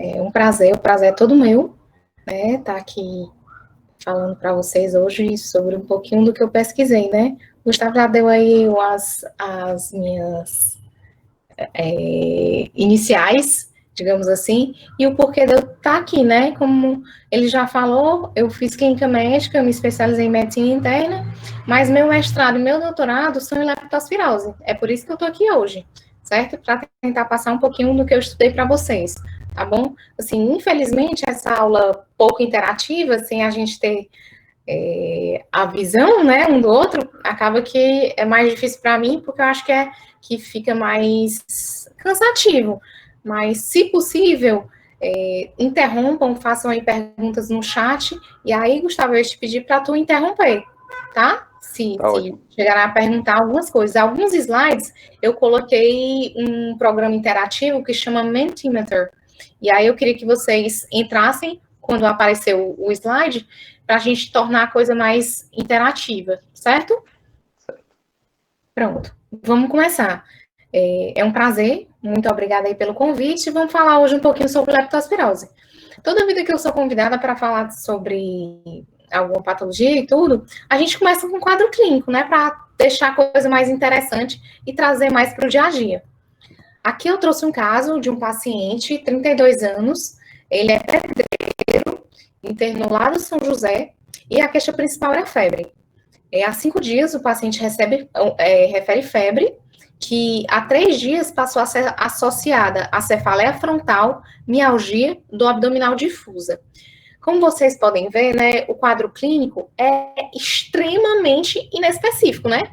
É um prazer, o prazer é todo meu, né, estar aqui falando para vocês hoje sobre um pouquinho do que eu pesquisei, né. O Gustavo já deu aí as minhas iniciais, digamos assim, e o porquê de eu estar aqui, né, como ele já falou, eu fiz clínica médica, me especializei em medicina interna, mas meu mestrado e meu doutorado são em leptospirose, é por isso que eu estou aqui hoje, certo? Para tentar passar um pouquinho do que eu estudei para vocês, tá bom? Assim, infelizmente, essa aula pouco interativa, sem a gente ter a visão, né, um do outro, acaba que é mais difícil para mim, porque eu acho que fica mais cansativo. Mas, se possível, interrompam, façam aí perguntas no chat, e aí, Gustavo, eu ia te pedir para tu interromper, tá? Se chegarem a perguntar algumas coisas. Alguns slides, eu coloquei um programa interativo que chama Mentimeter, e aí eu queria que vocês entrassem, quando apareceu o slide, para a gente tornar a coisa mais interativa, certo? Certo. Pronto, vamos começar. É um prazer, muito obrigada aí pelo convite, e vamos falar hoje um pouquinho sobre leptospirose. Toda vida que eu sou convidada para falar sobre alguma patologia e tudo, a gente começa com um quadro clínico, né, para deixar a coisa mais interessante e trazer mais para o dia a dia. Aqui eu trouxe um caso de um paciente, 32 anos, ele é pedreiro, internou lá no São José, e a queixa principal era febre. Há 5 dias, o paciente refere febre, que há 3 dias passou a ser associada à cefaleia frontal, mialgia do abdominal difusa. Como vocês podem ver, né, o quadro clínico é extremamente inespecífico, né?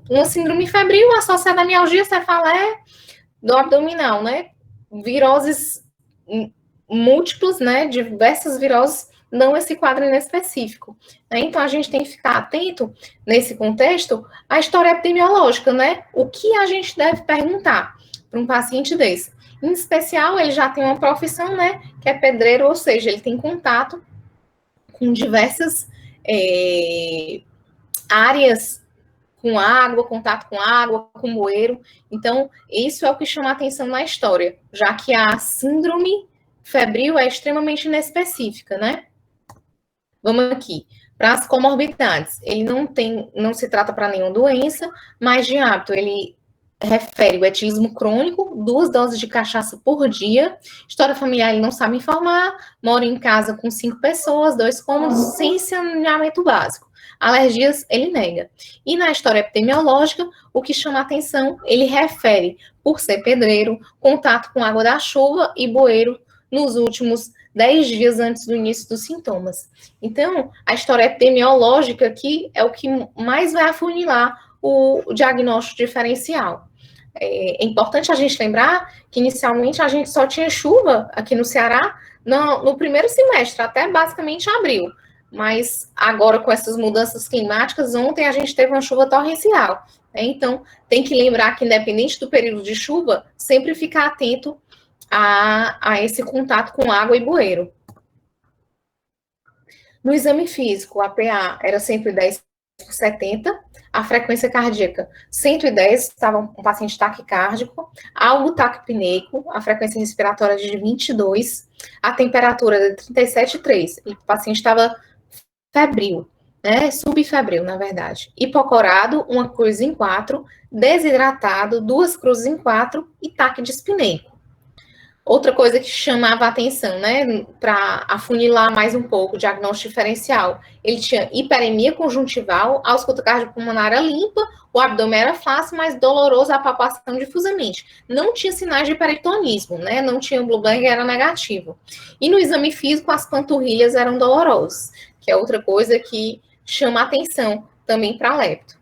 Uma síndrome febril associada à mialgia, cefaleia do abdominal, né? Viroses múltiplos, né? Diversas viroses, não esse quadro inespecífico. Né? Então, a gente tem que ficar atento, nesse contexto, à história epidemiológica, né? O que a gente deve perguntar para um paciente desse? Em especial, ele já tem uma profissão, né? Que é pedreiro, ou seja, ele tem contato com diversas áreas com água, contato com água, com bueiro. Então, isso é o que chama a atenção na história, já que a síndrome febril é extremamente inespecífica, né? Vamos aqui. Para as comorbidades, ele não se trata para nenhuma doença, mas de hábito, ele refere o etilismo crônico, 2 doses de cachaça por dia, história familiar ele não sabe informar, mora em casa com 5 pessoas, 2 cômodos, sem saneamento básico. Alergias, ele nega. E na história epidemiológica, o que chama a atenção, ele refere, por ser pedreiro, contato com água da chuva e bueiro nos últimos 10 dias antes do início dos sintomas. Então, a história epidemiológica aqui é o que mais vai afunilar o diagnóstico diferencial. É importante a gente lembrar que, inicialmente, a gente só tinha chuva aqui no Ceará no primeiro semestre, até basicamente abril. Mas agora, com essas mudanças climáticas, ontem a gente teve uma chuva torrencial. Né? Então, tem que lembrar que, independente do período de chuva, sempre ficar atento a esse contato com água e bueiro. No exame físico, a PA era 110/70, a frequência cardíaca 110, estava um paciente taquicárdico, algo taquipneico, a frequência respiratória de 22, a temperatura de 37,3, o paciente estava febril, né, subfebril, na verdade. Hipocorado, uma cruz em 4, desidratado, 2 cruzes em 4 e taquidispneico. Outra coisa que chamava a atenção, né, para afunilar mais um pouco o diagnóstico diferencial, ele tinha hiperemia conjuntival, a ausculta cardiopulmonar era limpa, o abdômen era flácido, mas doloroso, a palpação difusamente. Não tinha sinais de hiperitonismo, né, não tinha blue blank, era negativo. E no exame físico, as panturrilhas eram dolorosas, que é outra coisa que chama a atenção também para lepto.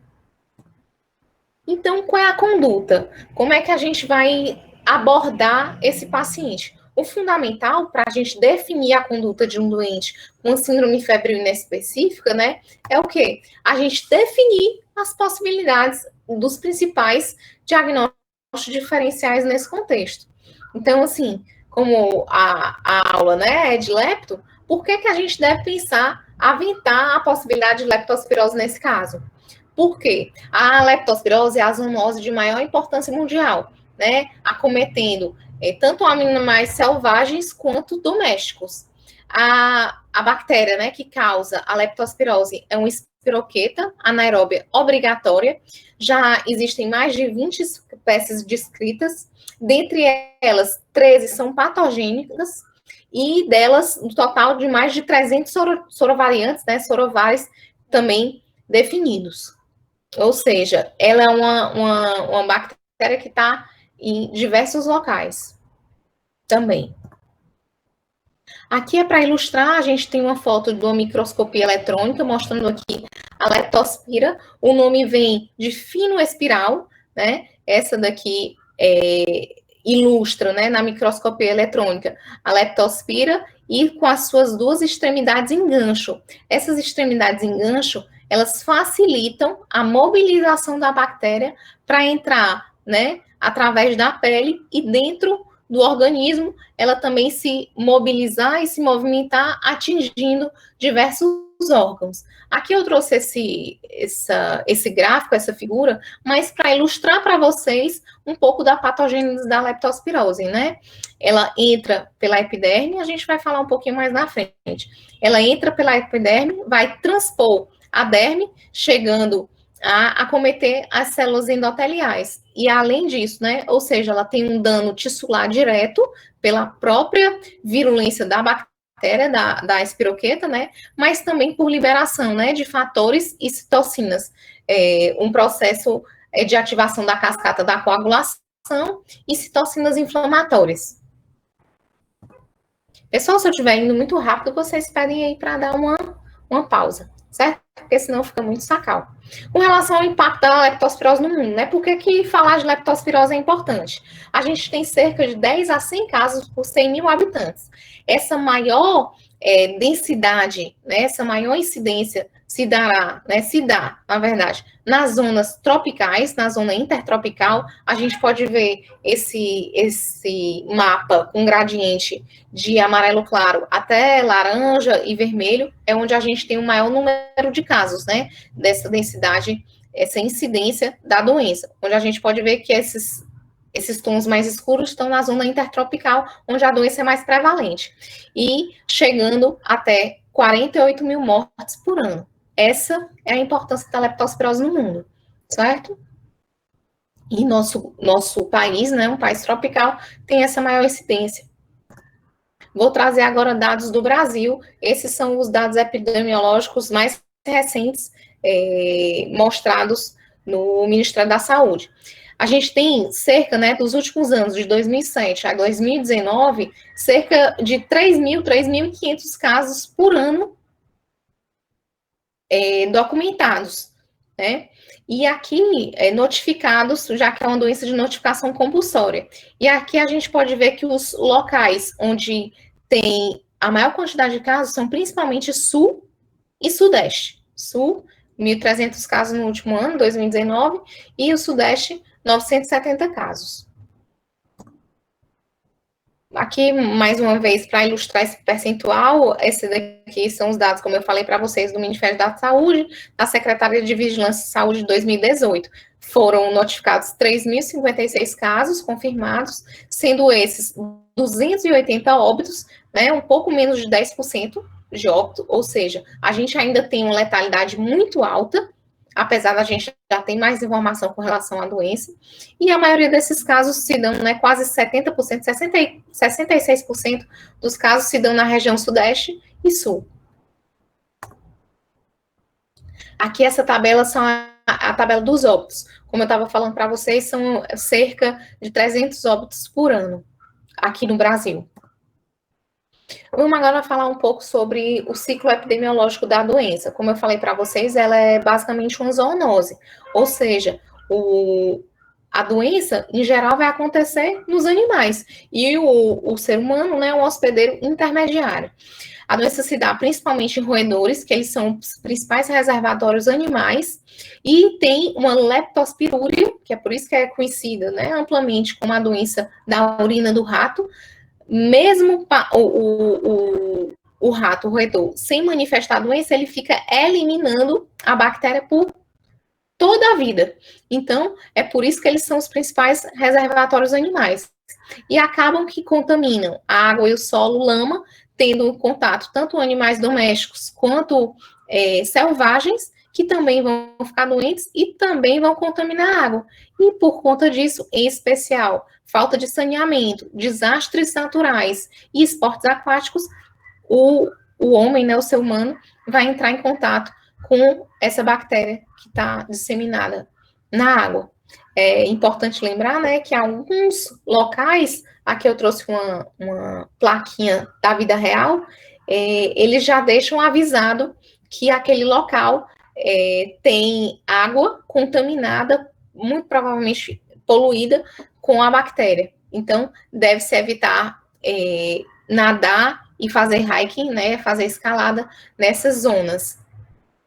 Então, qual é a conduta? Como é que a gente vai abordar esse paciente? O fundamental para a gente definir a conduta de um doente com síndrome febril inespecífica, né, é o quê? A gente definir as possibilidades dos principais diagnósticos diferenciais nesse contexto. Então, assim, como a aula, né, é de lepto, por que a gente deve pensar, aventar a possibilidade de leptospirose nesse caso? Por quê? A leptospirose é a zoonose de maior importância mundial, né? Acometendo tanto animais selvagens quanto domésticos. A bactéria, né, que causa a leptospirose é uma espiroqueta anaeróbia obrigatória. Já existem mais de 20 espécies descritas, dentre elas 13 são patogênicas, e delas, no total de mais de 300 sorovariantes, né, sorovares também definidos. Ou seja, ela é uma bactéria que está em diversos locais também. Aqui é para ilustrar, a gente tem uma foto de uma microscopia eletrônica mostrando aqui a leptospira. O nome vem de fino espiral, né? Essa daqui ilustra, né, na microscopia eletrônica, a leptospira e com as suas duas extremidades em gancho. Essas extremidades em gancho, elas facilitam a mobilização da bactéria para entrar, né, através da pele e dentro do organismo, ela também se mobilizar e se movimentar, atingindo diversos órgãos. Aqui eu trouxe esse gráfico, essa figura, mas para ilustrar para vocês um pouco da patogênese da leptospirose, né? Ela entra pela epiderme, a gente vai falar um pouquinho mais na frente. Ela entra pela epiderme, vai transpor a derme, chegando a acometer as células endoteliais. E além disso, né, ou seja, ela tem um dano tissular direto pela própria virulência da bactéria, da espiroqueta, né, mas também por liberação, né, de fatores e citocinas. Um processo de ativação da cascata da coagulação e citocinas inflamatórias. Pessoal, se eu estiver indo muito rápido, vocês pedem aí para dar uma pausa, certo? Porque senão fica muito sacal. Com relação ao impacto da leptospirose no mundo, né? Por que falar de leptospirose é importante? A gente tem cerca de 10 a 100 casos por 100 mil habitantes. Essa maior densidade, né, essa maior incidência se dá, na verdade, nas zonas tropicais, na zona intertropical. A gente pode ver esse mapa com gradiente de amarelo claro até laranja e vermelho, é onde a gente tem o maior número de casos, né, dessa densidade, essa incidência da doença, onde a gente pode ver que esses tons mais escuros estão na zona intertropical, onde a doença é mais prevalente, e chegando até 48 mil mortes por ano. Essa é a importância da leptospirose no mundo, certo? E nosso país, né, um país tropical, tem essa maior incidência. Vou trazer agora dados do Brasil. Esses são os dados epidemiológicos mais recentes mostrados no Ministério da Saúde. A gente tem cerca, né, dos últimos anos, de 2007 a 2019, cerca de 3.500 casos por ano documentados, né? E aqui, notificados, já que é uma doença de notificação compulsória. E aqui a gente pode ver que os locais onde tem a maior quantidade de casos são principalmente Sul e Sudeste. Sul, 1.300 casos no último ano, 2019, e o Sudeste, 970 casos. Aqui, mais uma vez, para ilustrar esse percentual, esse daqui são os dados, como eu falei para vocês, do Ministério da Saúde, da Secretaria de Vigilância e Saúde de 2018. Foram notificados 3.056 casos confirmados, sendo esses 280 óbitos, né, um pouco menos de 10% de óbito, ou seja, a gente ainda tem uma letalidade muito alta, apesar da gente já ter mais informação com relação à doença, e a maioria desses casos se dão, né, quase 70%, 66% dos casos se dão na região Sudeste e Sul. Aqui essa tabela são a tabela dos óbitos. Como eu estava falando para vocês, são cerca de 300 óbitos por ano aqui no Brasil. Vamos agora falar um pouco sobre o ciclo epidemiológico da doença. Como eu falei para vocês, ela é basicamente uma zoonose, ou seja, a doença, em geral, vai acontecer nos animais, e o ser humano, né, é um hospedeiro intermediário. A doença se dá principalmente em roedores, que eles são os principais reservatórios animais, e tem uma leptospirúria, que é por isso que é conhecida, né, amplamente como a doença da urina do rato. Mesmo o rato, o roedor, sem manifestar a doença, ele fica eliminando a bactéria por toda a vida. Então, é por isso que eles são os principais reservatórios animais. e acabam que contaminam a água e o solo, lama, tendo contato tanto animais domésticos quanto selvagens, que também vão ficar doentes e também vão contaminar a água. E por conta disso, em especial, falta de saneamento, desastres naturais e esportes aquáticos, o homem, né, o ser humano, vai entrar em contato com essa bactéria que está disseminada na água. É importante lembrar, né, que alguns locais, aqui eu trouxe uma plaquinha da vida real, eles já deixam avisado que aquele local tem água contaminada, muito provavelmente poluída com a bactéria. Então, deve-se evitar nadar e fazer hiking, né, fazer escalada nessas zonas,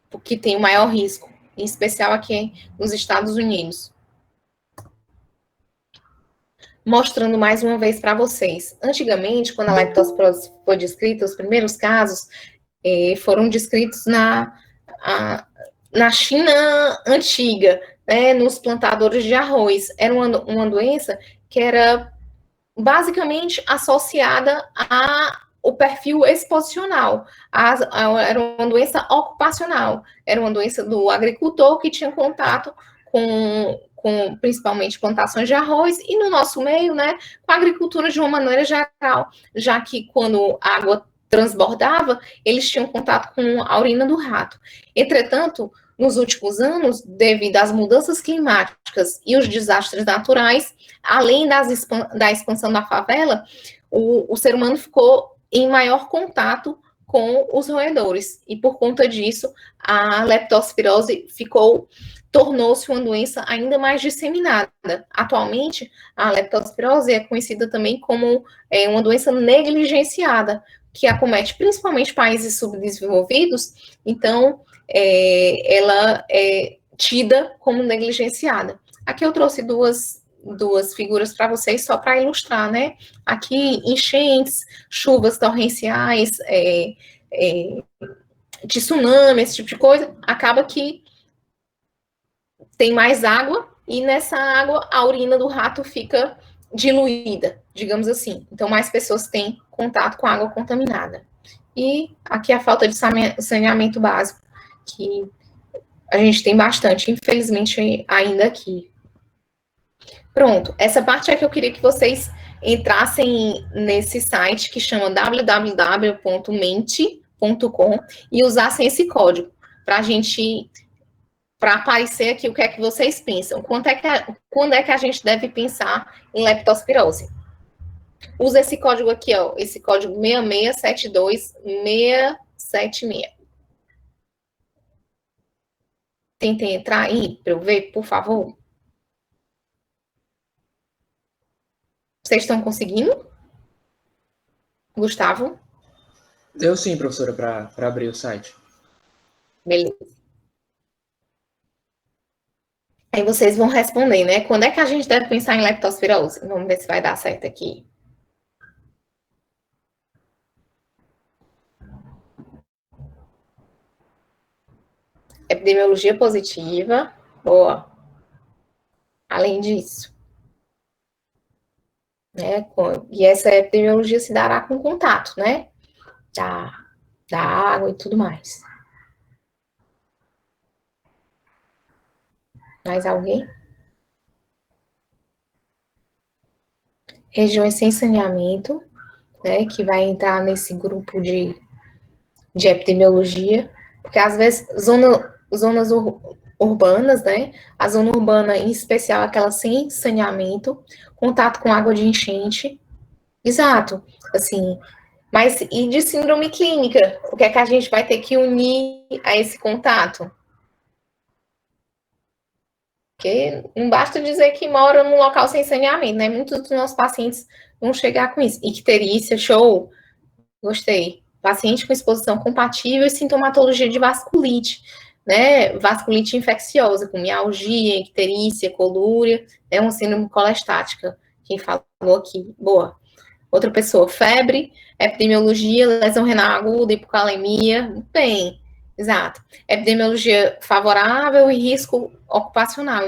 porque tem o maior risco, em especial aqui nos Estados Unidos. Mostrando mais uma vez para vocês. Antigamente, quando a leptospirose foi descrita, os primeiros casos foram descritos na China antiga, né, nos plantadores de arroz. Era uma doença que era basicamente associada ao perfil exposicional. Era uma doença ocupacional. Era uma doença do agricultor que tinha contato com principalmente plantações de arroz, e no nosso meio, né, com a agricultura de uma maneira geral, já que quando a água transbordava, eles tinham contato com a urina do rato. Entretanto, nos últimos anos, devido às mudanças climáticas e os desastres naturais, além da expansão da favela, o ser humano ficou em maior contato com os roedores, e por conta disso, a leptospirose tornou-se uma doença ainda mais disseminada. Atualmente, a leptospirose é conhecida também como uma doença negligenciada, que acomete principalmente países subdesenvolvidos, então ela é tida como negligenciada. Aqui eu trouxe duas figuras para vocês, só para ilustrar, né? Aqui, enchentes, chuvas torrenciais, de tsunami, esse tipo de coisa, acaba que tem mais água, e nessa água a urina do rato fica diluída, digamos assim. Então, mais pessoas têm contato com água contaminada. E aqui a falta de saneamento básico, que a gente tem bastante, infelizmente, ainda aqui. Pronto, essa parte é que eu queria que vocês entrassem nesse site que chama www.mente.com e usassem esse código para aparecer aqui o que é que vocês pensam. Quando é que a gente deve pensar em leptospirose? Usa esse código aqui, ó, esse código 6672676. Tentem entrar aí para eu ver, por favor. Vocês estão conseguindo? Gustavo? Deu sim, professora, para abrir o site. Beleza. Aí vocês vão responder, né? Quando é que a gente deve pensar em leptospirose? Vamos ver se vai dar certo aqui. Epidemiologia positiva. Boa. Além disso, né? E essa epidemiologia se dará com contato, né? Da água e tudo mais. Mais alguém? Regiões sem saneamento, né? Que vai entrar nesse grupo de epidemiologia, porque às vezes zonas urbanas, né? A zona urbana, em especial, aquela sem saneamento, contato com água de enchente. Exato, assim. Mas e de síndrome clínica? O que é que a gente vai ter que unir a esse contato? Porque não basta dizer que mora num local sem saneamento, né? Muitos dos nossos pacientes vão chegar com isso. Icterícia, show, gostei. Paciente com exposição compatível e sintomatologia de vasculite, né? Vasculite infecciosa, com mialgia, icterícia, colúria, é uma síndrome colestática. Quem falou aqui, boa. Outra pessoa, febre, epidemiologia, lesão renal aguda, hipocalemia, bem, exato. Epidemiologia favorável e risco ocupacional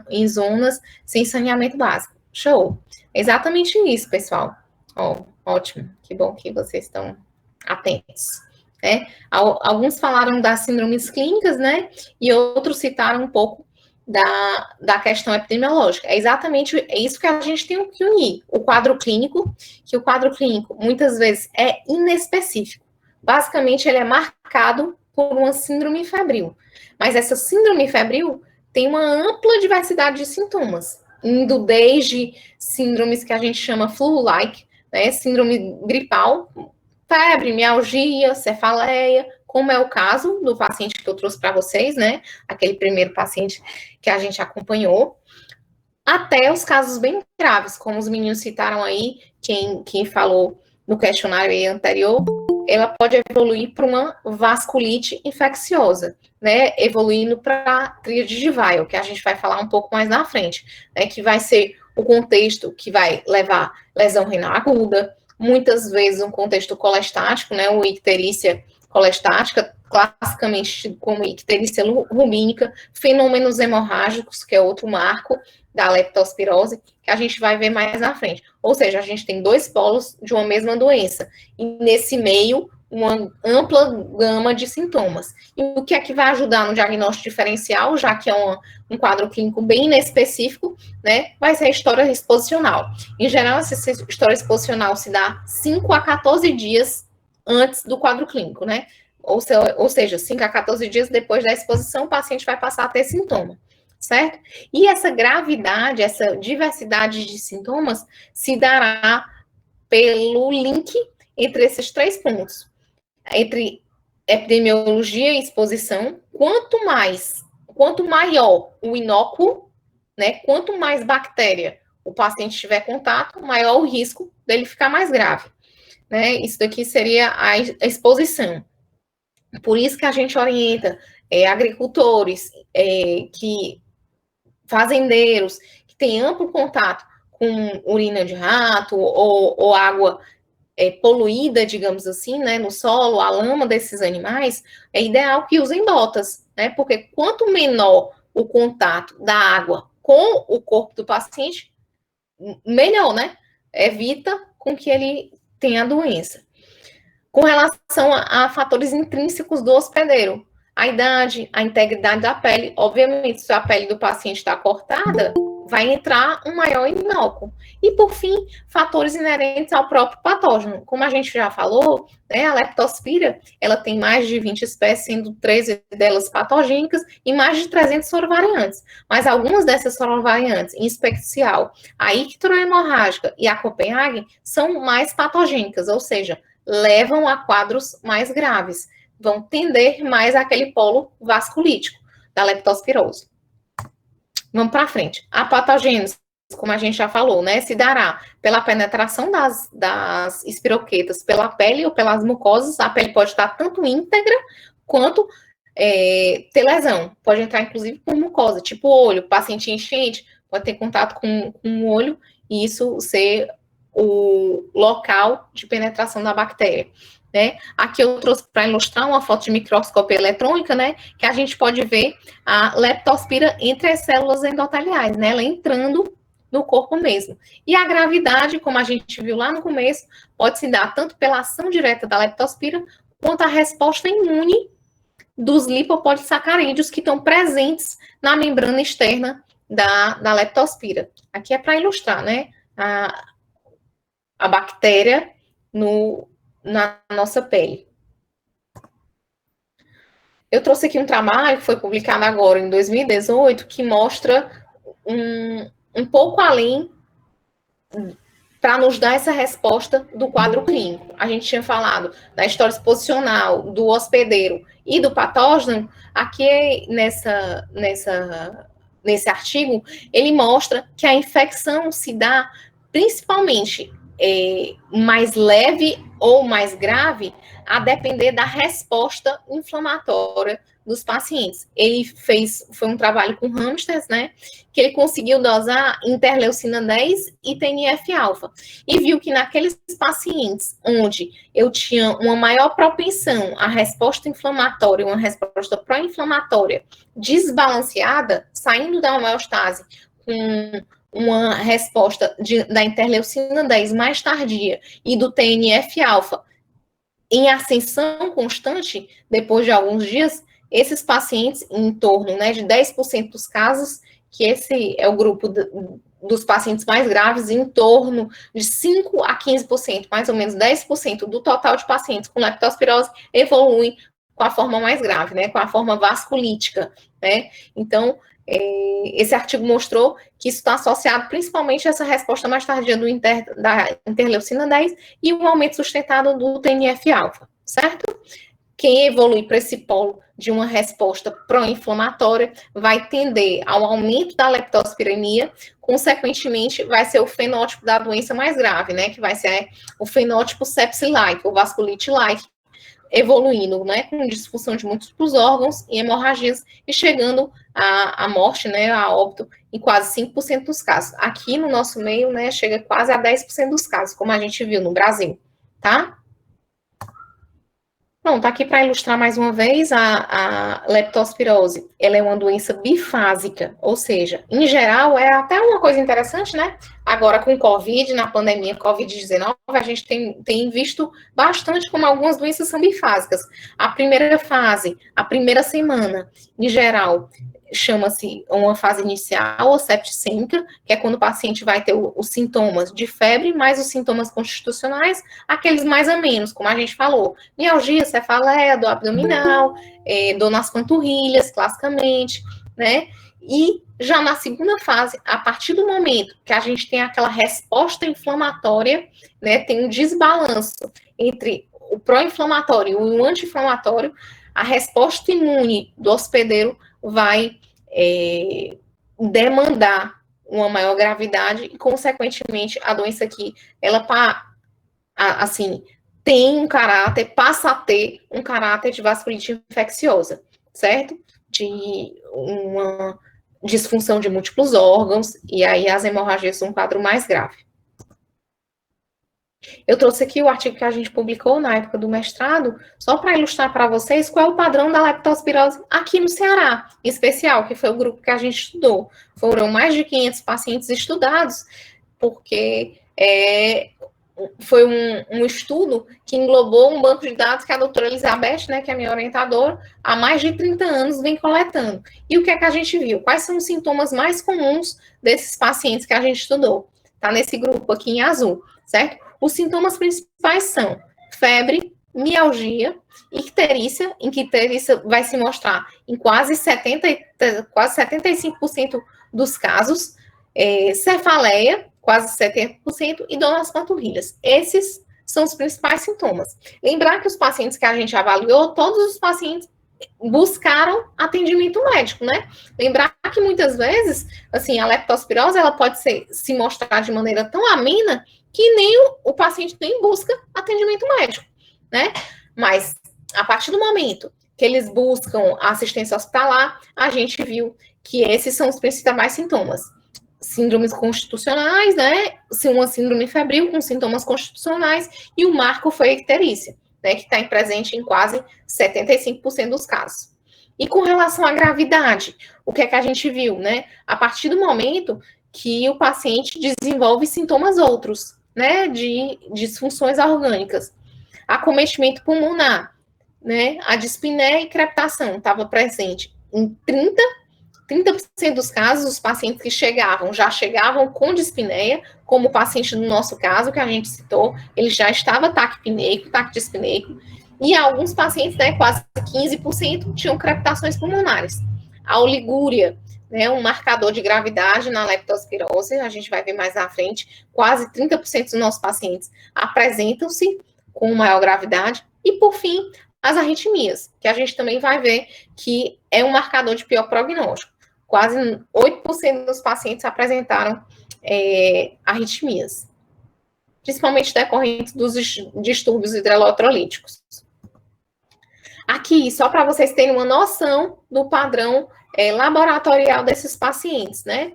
em zonas sem saneamento básico. Show. Exatamente isso, pessoal. Ó, ótimo. Que bom que vocês estão atentos. Né? Alguns falaram das síndromes clínicas, né? E outros citaram um pouco da questão epidemiológica. É exatamente isso que a gente tem que unir. O quadro clínico, que o quadro clínico muitas vezes é inespecífico. Basicamente, ele é marcado por uma síndrome febril. Mas essa síndrome febril tem uma ampla diversidade de sintomas, indo desde síndromes que a gente chama flu-like, né, síndrome gripal, febre, mialgia, cefaleia, como é o caso do paciente que eu trouxe para vocês, né, aquele primeiro paciente que a gente acompanhou, até os casos bem graves, como os meninos citaram aí, quem falou no questionário anterior, ela pode evoluir para uma vasculite infecciosa, né, evoluindo para a tríade de Weil, que a gente vai falar um pouco mais na frente, né, que vai ser o contexto que vai levar lesão renal aguda, muitas vezes um contexto colestático, né, o icterícia colestática, classicamente como icterícia rubínica, fenômenos hemorrágicos, que é outro marco da leptospirose, que a gente vai ver mais na frente. Ou seja, a gente tem dois polos de uma mesma doença, e nesse meio, uma ampla gama de sintomas. E o que é que vai ajudar no diagnóstico diferencial, já que é um quadro clínico bem inespecífico, né, vai ser a história exposicional. Em geral, essa história exposicional se dá 5 a 14 dias antes do quadro clínico, né? Ou seja, 5 a 14 dias depois da exposição, o paciente vai passar a ter sintoma, certo? E essa gravidade, essa diversidade de sintomas se dará pelo link entre esses três pontos, entre epidemiologia e exposição. Quanto maior o inóculo, né, quanto mais bactéria o paciente tiver contato, maior o risco dele ficar mais grave, né? Isso daqui seria a exposição. Por isso que a gente orienta agricultores, fazendeiros, que têm amplo contato com urina de rato ou água poluída, digamos assim, né, no solo, a lama desses animais, é ideal que usem botas, né, porque quanto menor o contato da água com o corpo do paciente, melhor, né, evita com que ele tenha a doença. Com relação a fatores intrínsecos do hospedeiro, a idade, a integridade da pele, obviamente, se a pele do paciente está cortada, vai entrar um maior inóculo. E, por fim, fatores inerentes ao próprio patógeno. Como a gente já falou, né, a leptospira, ela tem mais de 20 espécies, sendo 13 delas patogênicas e mais de 300 sorovariantes. Mas algumas dessas sorovariantes, em especial a icterohemorrágica e a Copenhagen, são mais patogênicas, ou seja, levam a quadros mais graves, vão tender mais àquele polo vasculítico da leptospirose. Vamos para frente. A patogênese, como a gente já falou, né, se dará pela penetração das espiroquetas pela pele ou pelas mucosas. A pele pode estar tanto íntegra quanto ter lesão. Pode entrar, inclusive, por mucosa, tipo olho. Paciente enchente pode ter contato com o olho e isso ser o local de penetração da bactéria. Né? Aqui eu trouxe para ilustrar uma foto de microscopia eletrônica, né, que a gente pode ver a leptospira entre as células endoteliais, né, ela entrando no corpo mesmo. E a gravidade, como a gente viu lá no começo, pode se dar tanto pela ação direta da leptospira, quanto a resposta imune dos lipopolissacarídeos que estão presentes na membrana externa da leptospira. Aqui é para ilustrar, né, a bactéria na nossa pele. Eu trouxe aqui um trabalho que foi publicado agora em 2018, que mostra um pouco além para nos dar essa resposta do quadro clínico. A gente tinha falado da história exposicional, do hospedeiro e do patógeno. Aqui nesse artigo, ele mostra que a infecção se dá principalmente mais leve ou mais grave, a depender da resposta inflamatória dos pacientes. Foi um trabalho com hamsters, né, que ele conseguiu dosar interleucina 10 e TNF-alfa, e viu que naqueles pacientes onde eu tinha uma maior propensão à resposta inflamatória, uma resposta pró-inflamatória desbalanceada, saindo da homeostase com uma resposta da interleucina 10 mais tardia e do TNF-alfa em ascensão constante, depois de alguns dias, esses pacientes, em torno, né, de 10% dos casos, que esse é o grupo dos pacientes mais graves, em torno de 5 a 15%, mais ou menos 10% do total de pacientes com leptospirose evoluem com a forma mais grave, né, com a forma vasculítica, né. Então, esse artigo mostrou que isso está associado principalmente a essa resposta mais tardia da interleucina 10 e um aumento sustentado do TNF-alfa, certo? Quem evolui para esse polo de uma resposta pró-inflamatória vai tender ao aumento da leptospiremia, consequentemente, vai ser o fenótipo da doença mais grave, né? Que vai ser o fenótipo sepsi-like, ou vasculite-like, evoluindo, né, com disfunção de múltiplos órgãos e hemorragias e chegando à morte, né, a óbito em quase 5% dos casos. Aqui no nosso meio, né, chega quase a 10% dos casos, como a gente viu no Brasil, tá? Pronto, aqui para ilustrar mais uma vez, a leptospirose, ela é uma doença bifásica, ou seja, em geral, é até uma coisa interessante, né? Agora com Covid, na pandemia Covid-19, a gente tem visto bastante como algumas doenças são bifásicas. A primeira fase, a primeira semana, em geral, chama-se uma fase inicial ou septicêmica, que é quando o paciente vai ter os sintomas de febre, mais os sintomas constitucionais, aqueles mais a menos, como a gente falou, mialgia, cefaleia, dor abdominal, dor nas panturrilhas, classicamente, né? E já na segunda fase, a partir do momento que a gente tem aquela resposta inflamatória, né, tem um desbalanço entre o pró-inflamatório e o anti-inflamatório, a resposta imune do hospedeiro vai demandar uma maior gravidade e, consequentemente, a doença aqui, ela assim, tem um caráter, passa a ter um caráter de vasculite infecciosa, certo? De uma disfunção de múltiplos órgãos, e aí as hemorragias são um quadro mais grave. Eu trouxe aqui o artigo que a gente publicou na época do mestrado, só para ilustrar para vocês qual é o padrão da leptospirose aqui no Ceará, em especial, que foi o grupo que a gente estudou. Foram mais de 500 pacientes estudados, porque foi um estudo que englobou um banco de dados que a doutora Elizabeth, né, que é minha orientadora, há mais de 30 anos vem coletando. E o que é que a gente viu? Quais são os sintomas mais comuns desses pacientes que a gente estudou? Tá nesse grupo aqui em azul, certo? Os sintomas principais são febre, mialgia, icterícia, em que icterícia vai se mostrar em quase 75% dos casos, cefaleia, quase 70%, e dor nas panturrilhas. Esses são os principais sintomas. Lembrar que os pacientes que a gente avaliou, todos os pacientes buscaram atendimento médico, né? Lembrar que muitas vezes, assim, a leptospirose, ela pode se mostrar de maneira tão amena que nem o paciente nem busca atendimento médico, né? Mas, a partir do momento que eles buscam assistência hospitalar, a gente viu que esses são os principais sintomas. Síndromes constitucionais, né? Uma síndrome febril com sintomas constitucionais, e o marco foi a icterícia, né? Que está presente em quase 75% dos casos. E com relação à gravidade, o que é que a gente viu, né? A partir do momento que o paciente desenvolve sintomas outros, né? De disfunções orgânicas. Acometimento pulmonar, né? A dispneia e crepitação estava presente em 30% dos casos, os pacientes que já chegavam com dispneia, como o paciente do nosso caso, que a gente citou, ele já estava taquidispneico, e alguns pacientes, né, quase 15%, tinham crepitações pulmonares. A oligúria, né, um marcador de gravidade na leptospirose, a gente vai ver mais na frente, quase 30% dos nossos pacientes apresentam-se com maior gravidade, e por fim, as arritmias, que a gente também vai ver que é um marcador de pior prognóstico. Quase 8% dos pacientes apresentaram arritmias, principalmente decorrentes dos distúrbios hidroeletrolíticos. Aqui, só para vocês terem uma noção do padrão laboratorial desses pacientes, né?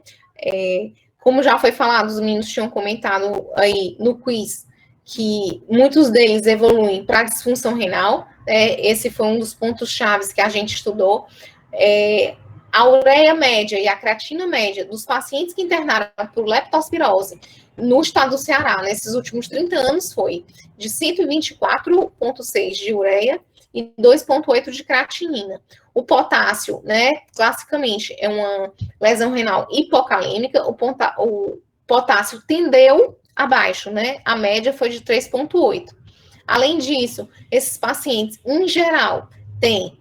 Como já foi falado, os meninos tinham comentado aí no quiz que muitos deles evoluem para disfunção renal. Esse foi um dos pontos chaves que a gente estudou. A ureia média e a creatina média dos pacientes que internaram por leptospirose no estado do Ceará, nesses últimos 30 anos, foi de 124,6 de ureia e 2,8 de creatinina. O potássio, né, classicamente, é uma lesão renal hipocalêmica, o potássio tendeu abaixo, né, a média foi de 3,8. Além disso, esses pacientes, em geral, têm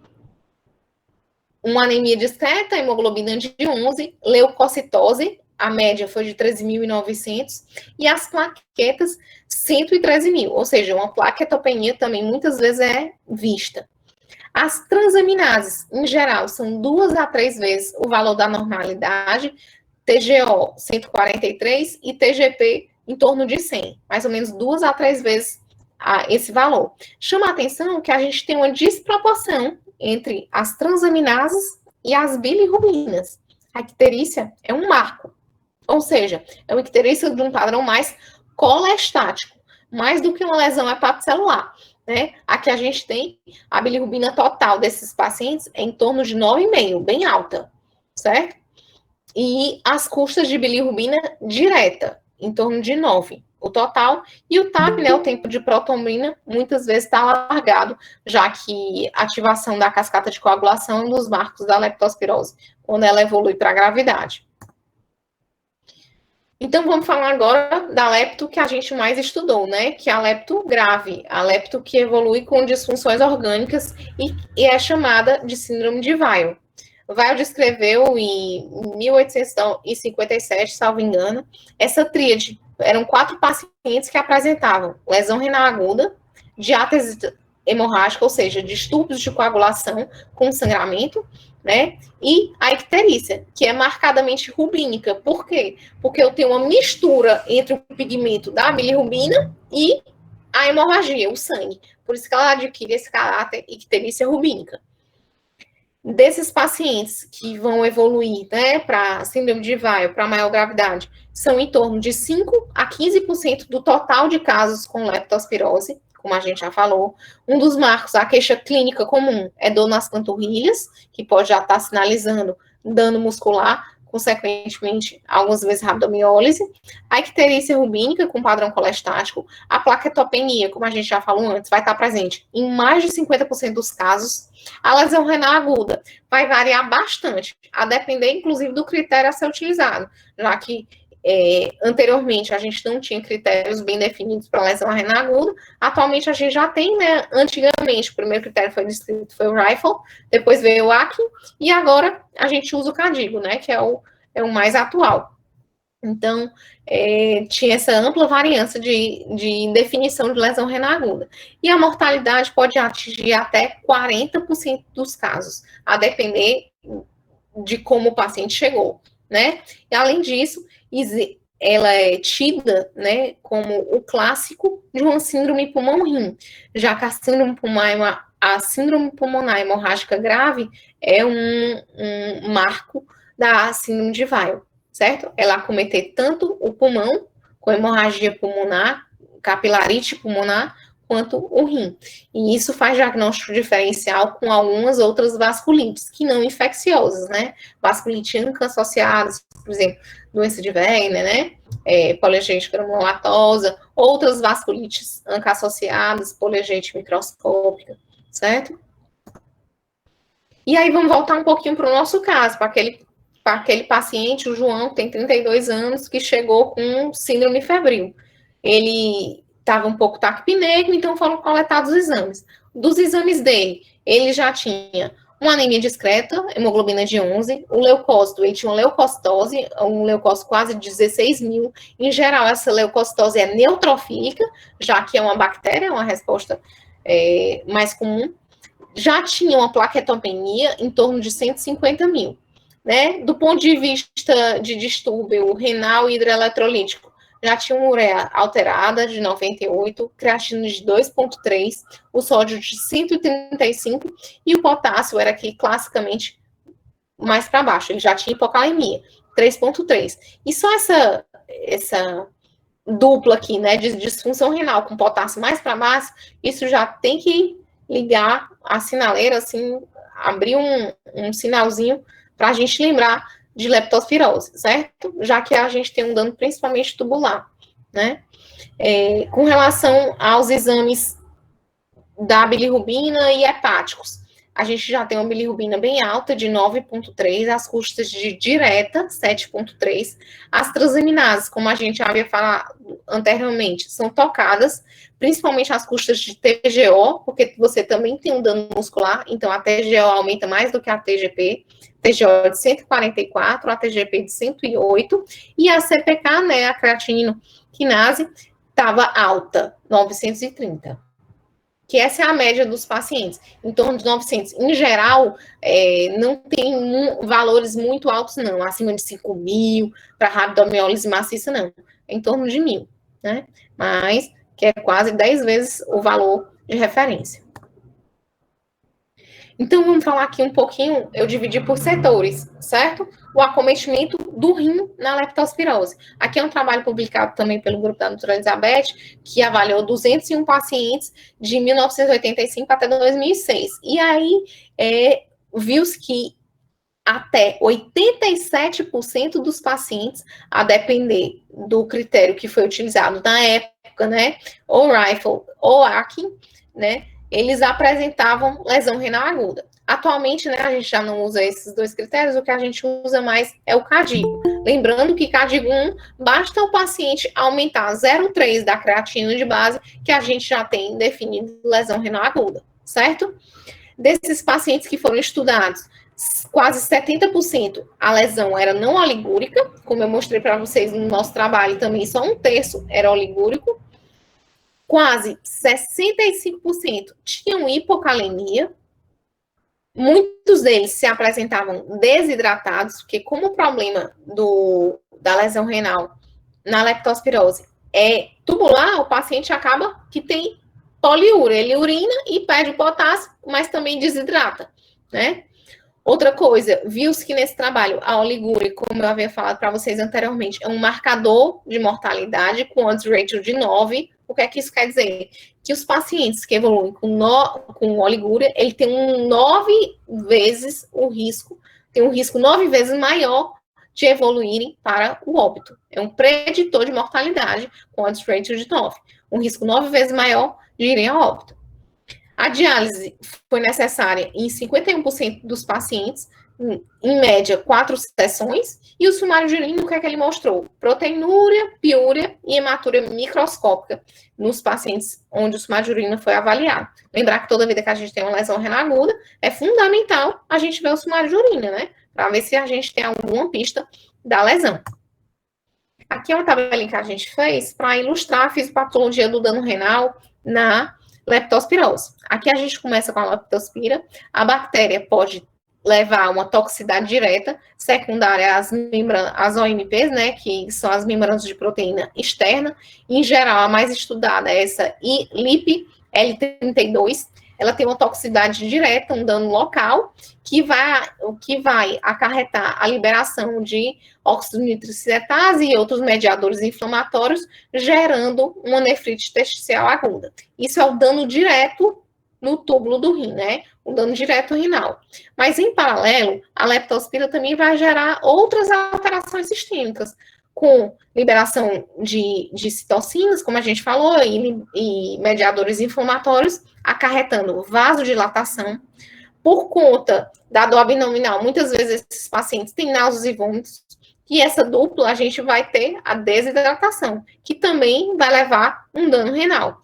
uma anemia discreta, hemoglobina de 11, leucocitose, a média foi de 13.900, e as plaquetas, 113.000, ou seja, uma plaquetopenia também muitas vezes é vista. As transaminases, em geral, são 2 a 3 vezes o valor da normalidade, TGO 143 e TGP em torno de 100, mais ou menos 2 a 3 vezes esse valor. Chama a atenção que a gente tem uma desproporção entre as transaminases e as bilirrubinas. A icterícia é um marco, ou seja, é uma icterícia de um padrão mais colestático, mais do que uma lesão hepatocelular. Né? Aqui a gente tem a bilirrubina total desses pacientes em torno de 9,5, bem alta, certo? E as custas de bilirrubina direta, em torno de 9, o total, e o TAP, né, o tempo de protonina, muitas vezes está alargado, já que a ativação da cascata de coagulação é um dos marcos da leptospirose, quando ela evolui para a gravidade. Então, vamos falar agora da lepto que a gente mais estudou, né, que é a lepto grave, a lepto que evolui com disfunções orgânicas e é chamada de síndrome de Weil. Weil descreveu em 1857, salvo engano, essa tríade. Eram 4 pacientes que apresentavam lesão renal aguda, diátese hemorrágica, ou seja, distúrbios de coagulação com sangramento, né? E a icterícia, que é marcadamente rubínica. Por quê? Porque eu tenho uma mistura entre o pigmento da bilirrubina e a hemorragia, o sangue. Por isso que ela adquire esse caráter icterícia rubínica. Desses pacientes que vão evoluir, né, para síndrome de Weil, para maior gravidade, são em torno de 5 a 15% do total de casos com leptospirose, como a gente já falou. Um dos marcos, a queixa clínica comum, é dor nas panturrilhas, que pode já estar sinalizando dano muscular, consequentemente, algumas vezes rabdomiólise, a icterícia rubínica com padrão colestático, a plaquetopenia, como a gente já falou antes, vai estar presente em mais de 50% dos casos. A lesão renal aguda vai variar bastante, a depender, inclusive, do critério a ser utilizado, já que anteriormente a gente não tinha critérios bem definidos para lesão renal aguda, atualmente a gente já tem, né, antigamente o primeiro critério foi descrito, foi o Rifle, depois veio o Akin, e agora a gente usa o Cadigo, né, que é o mais atual. Então, tinha essa ampla variância de definição de lesão renal aguda. E a mortalidade pode atingir até 40% dos casos, a depender de como o paciente chegou, né? E, além disso, ela é tida, né, como o clássico de uma síndrome pulmão-rim, já que a síndrome pulmonar hemorrágica grave é um marco da síndrome de Weil, certo? Ela acometer tanto o pulmão, com hemorragia pulmonar, capilarite pulmonar, quanto o rim. E isso faz diagnóstico diferencial com algumas outras vasculites, que não infecciosas, né? Vasculite ANCA-associadas, por exemplo, doença de Wegener, né? Poliagente granulomatosa, outras vasculites ANCA-associadas, poliagente microscópica, certo? E aí vamos voltar um pouquinho para o nosso caso, para aquele paciente, o João, tem 32 anos, que chegou com síndrome febril. Ele estava um pouco taquipneico, então foram coletados os exames. Dos exames dele, ele já tinha uma anemia discreta, hemoglobina de 11, o leucócito, ele tinha uma leucocitose, um leucócito quase de 16.000. Em geral, essa leucocitose é neutrofílica, já que é uma bactéria, uma resposta mais comum. Já tinha uma plaquetopenia em torno de 150.000. Né? Do ponto de vista de distúrbio renal e hidroeletrolítico, já tinha uma ureia alterada de 98, creatina de 2,3, o sódio de 135 e o potássio era aqui classicamente mais para baixo, ele já tinha hipocalemia, 3,3. E só essa dupla aqui, né, de disfunção renal com potássio mais para baixo, isso já tem que ligar a sinaleira, assim, abrir um sinalzinho para a gente lembrar de leptospirose, certo? Já que a gente tem um dano principalmente tubular, né? Com relação aos exames da bilirrubina e hepáticos, a gente já tem uma bilirrubina bem alta, de 9,3, as custas de direta, 7,3. As transaminases, como a gente já havia falado anteriormente, são tocadas, principalmente as custas de TGO, porque você também tem um dano muscular, então a TGO aumenta mais do que a TGP, TGO de 144, a TGP de 108, e a CPK, né, a creatinina quinase, estava alta, 930. Que essa é a média dos pacientes, em torno de 900. Em geral, não tem valores muito altos, não, acima de 5.000, para rabdomiólise maciça, não, é em torno de 1.000, né? Mas que é quase 10 vezes o valor de referência. Então, vamos falar aqui um pouquinho, eu dividi por setores, certo? O acometimento do rim na leptospirose. Aqui é um trabalho publicado também pelo grupo da doutora Elizabeth, que avaliou 201 pacientes de 1985 até 2006. E aí, viu-se que até 87% dos pacientes, a depender do critério que foi utilizado na época, né, ou Rifle ou Akin, né, eles apresentavam lesão renal aguda. Atualmente, né, a gente já não usa esses dois critérios, o que a gente usa mais é o CADIGO. Lembrando que CADIGO 1, basta o paciente aumentar 0,3 da creatina de base, que a gente já tem definido lesão renal aguda, certo? Desses pacientes que foram estudados, quase 70% a lesão era não oligúrica, como eu mostrei para vocês no nosso trabalho também, só 1/3 era oligúrico. Quase 65% tinham hipocalemia. Muitos deles se apresentavam desidratados, porque como o problema da lesão renal na leptospirose é tubular, o paciente acaba que tem poliúria. Ele urina e perde o potássio, mas também desidrata, né? Outra coisa, viu-se que nesse trabalho a oligúria, como eu havia falado para vocês anteriormente, é um marcador de mortalidade com odds ratio de 9. O que é que isso quer dizer? Que os pacientes que evoluem com oligúria, ele tem 9 vezes o risco, tem um risco 9 vezes maior de evoluírem para o óbito. É um preditor de mortalidade com odds ratio de 9. Um risco 9 vezes maior de irem a óbito. A diálise foi necessária em 51% dos pacientes, em média, 4 sessões, e o sumário de urina, o que é que ele mostrou? Proteinúria, piúria e hematúria microscópica nos pacientes onde o sumário de urina foi avaliado. Lembrar que toda vida que a gente tem uma lesão renal aguda, é fundamental a gente ver o sumário de urina, né? Para ver se a gente tem alguma pista da lesão. Aqui é uma tabelinha que a gente fez para ilustrar a fisiopatologia do dano renal na leptospirose. Aqui a gente começa com a leptospira. A bactéria pode levar a uma toxicidade direta, secundária às OMPs, né, que são as membranas de proteína externa. Em geral, a mais estudada é essa LIP, L32. Ela tem uma toxicidade direta, um dano local, que vai acarretar a liberação de óxido nitroxiletase e outros mediadores inflamatórios, gerando uma nefrite intersticial aguda. Isso é o dano direto no túbulo do rim, né? O dano direto renal. Mas, em paralelo, a leptospira também vai gerar outras alterações sistêmicas, com liberação de citocinas, como a gente falou, e mediadores inflamatórios, acarretando vasodilatação. Por conta da dor abdominal, muitas vezes esses pacientes têm náuseas e vômitos, e essa dupla a gente vai ter a desidratação, que também vai levar um dano renal.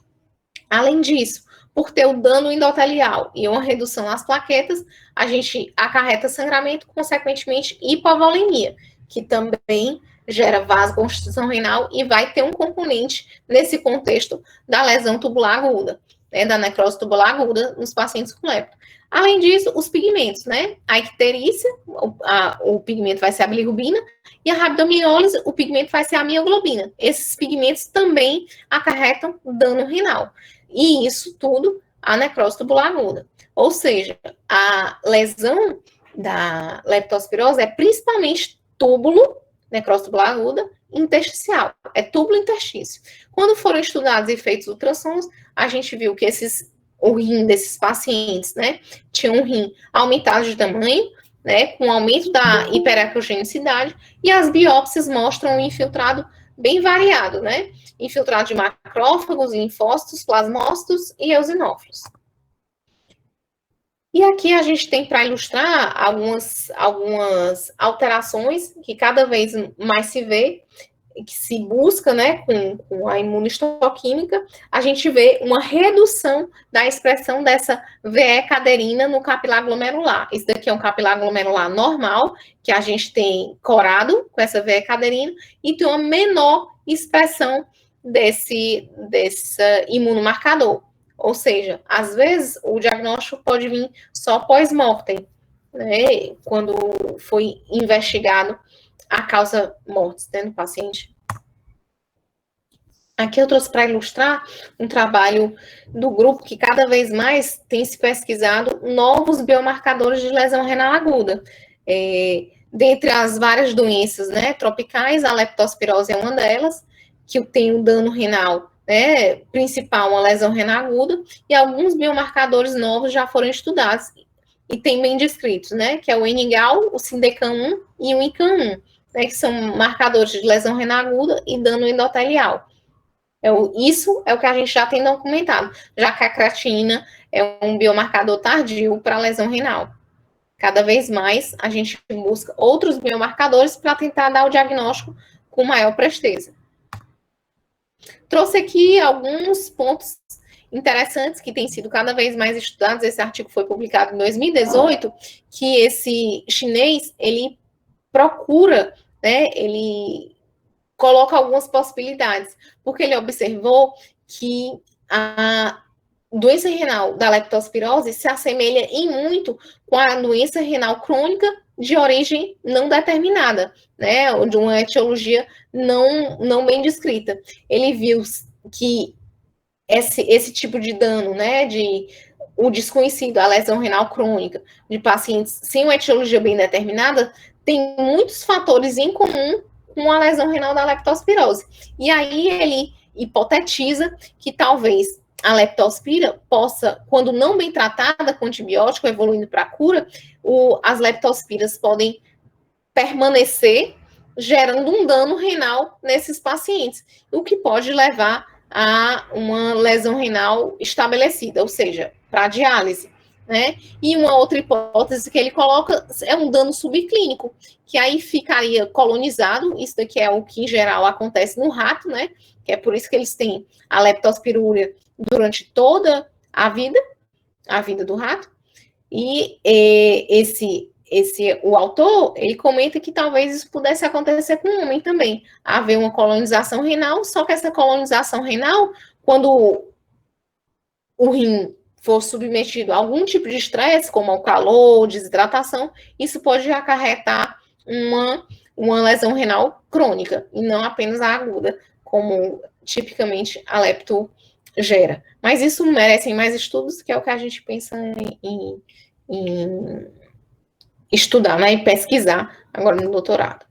Além disso, por ter o dano endotelial e uma redução nas plaquetas, a gente acarreta sangramento, consequentemente hipovolemia, que também gera vasoconstrição renal e vai ter um componente nesse contexto da lesão tubular aguda, né, da necrose tubular aguda nos pacientes com lepto. Além disso, os pigmentos, né, a icterícia, o pigmento vai ser a bilirrubina, e a rabdomiólise, o pigmento vai ser a mioglobina. Esses pigmentos também acarretam dano renal. E isso tudo, a necrose tubular aguda. Ou seja, a lesão da leptospirose é principalmente túbulo, necrose tubular aguda, intersticial. É túbulo interstício. Quando foram estudados efeitos ultrassons, a gente viu que o rim desses pacientes, né, tinha um rim aumentado de tamanho, né, com aumento da hiperacrogenicidade, e as biópsias mostram um infiltrado bem variado, né, infiltrado de macrófagos, linfócitos, plasmócitos e eosinófilos. E aqui a gente tem para ilustrar algumas alterações que cada vez mais se vê, que se busca, né, com a imunistoquímica, a gente vê uma redução da expressão dessa VE caderina no capilar glomerular. Esse daqui é um capilar glomerular normal, que a gente tem corado com essa VE caderina, e tem uma menor expressão desse imunomarcador. Ou seja, às vezes o diagnóstico pode vir só pós-mortem, né, quando foi investigado a causa mortis, né, no paciente. Aqui eu trouxe para ilustrar um trabalho do grupo que cada vez mais tem se pesquisado novos biomarcadores de lesão renal aguda. Dentre as várias doenças, né, tropicais, a leptospirose é uma delas, que tem um dano renal, né, principal, uma lesão renal aguda, e alguns biomarcadores novos já foram estudados e tem bem descritos, né, que é o NGAL, o SINDECAM1 e o ICAM1, né, que são marcadores de lesão renal aguda e dano endotelial. Isso é o que a gente já tem documentado, já que a creatinina é um biomarcador tardio para lesão renal. Cada vez mais a gente busca outros biomarcadores para tentar dar o diagnóstico com maior presteza. Trouxe aqui alguns pontos interessantes que têm sido cada vez mais estudados. Esse artigo foi publicado em 2018, que esse chinês, ele procura, né, ele coloca algumas possibilidades, porque ele observou que a doença renal da leptospirose se assemelha em muito com a doença renal crônica de origem não determinada, né, ou de uma etiologia não bem descrita. Ele viu que esse tipo de dano, né, o desconhecido, a lesão renal crônica, de pacientes sem uma etiologia bem determinada, tem muitos fatores em comum com a lesão renal da leptospirose. E aí ele hipotetiza que talvez a leptospira possa, quando não bem tratada com antibiótico, evoluindo para a cura, as leptospiras podem permanecer gerando um dano renal nesses pacientes, o que pode levar a uma lesão renal estabelecida, ou seja, para diálise, né? E uma outra hipótese que ele coloca é um dano subclínico, que aí ficaria colonizado, isso daqui é o que em geral acontece no rato, né? Que é por isso que eles têm a leptospirúria durante toda a vida do rato, e o autor, ele comenta que talvez isso pudesse acontecer com o homem também, haver uma colonização renal, só que essa colonização renal, quando o rim for submetido a algum tipo de estresse, como ao calor, desidratação, isso pode acarretar uma lesão renal crônica, e não apenas a aguda, como tipicamente a lepto gera. Mas isso merece mais estudos, que é o que a gente pensa em estudar, né, e pesquisar agora no doutorado.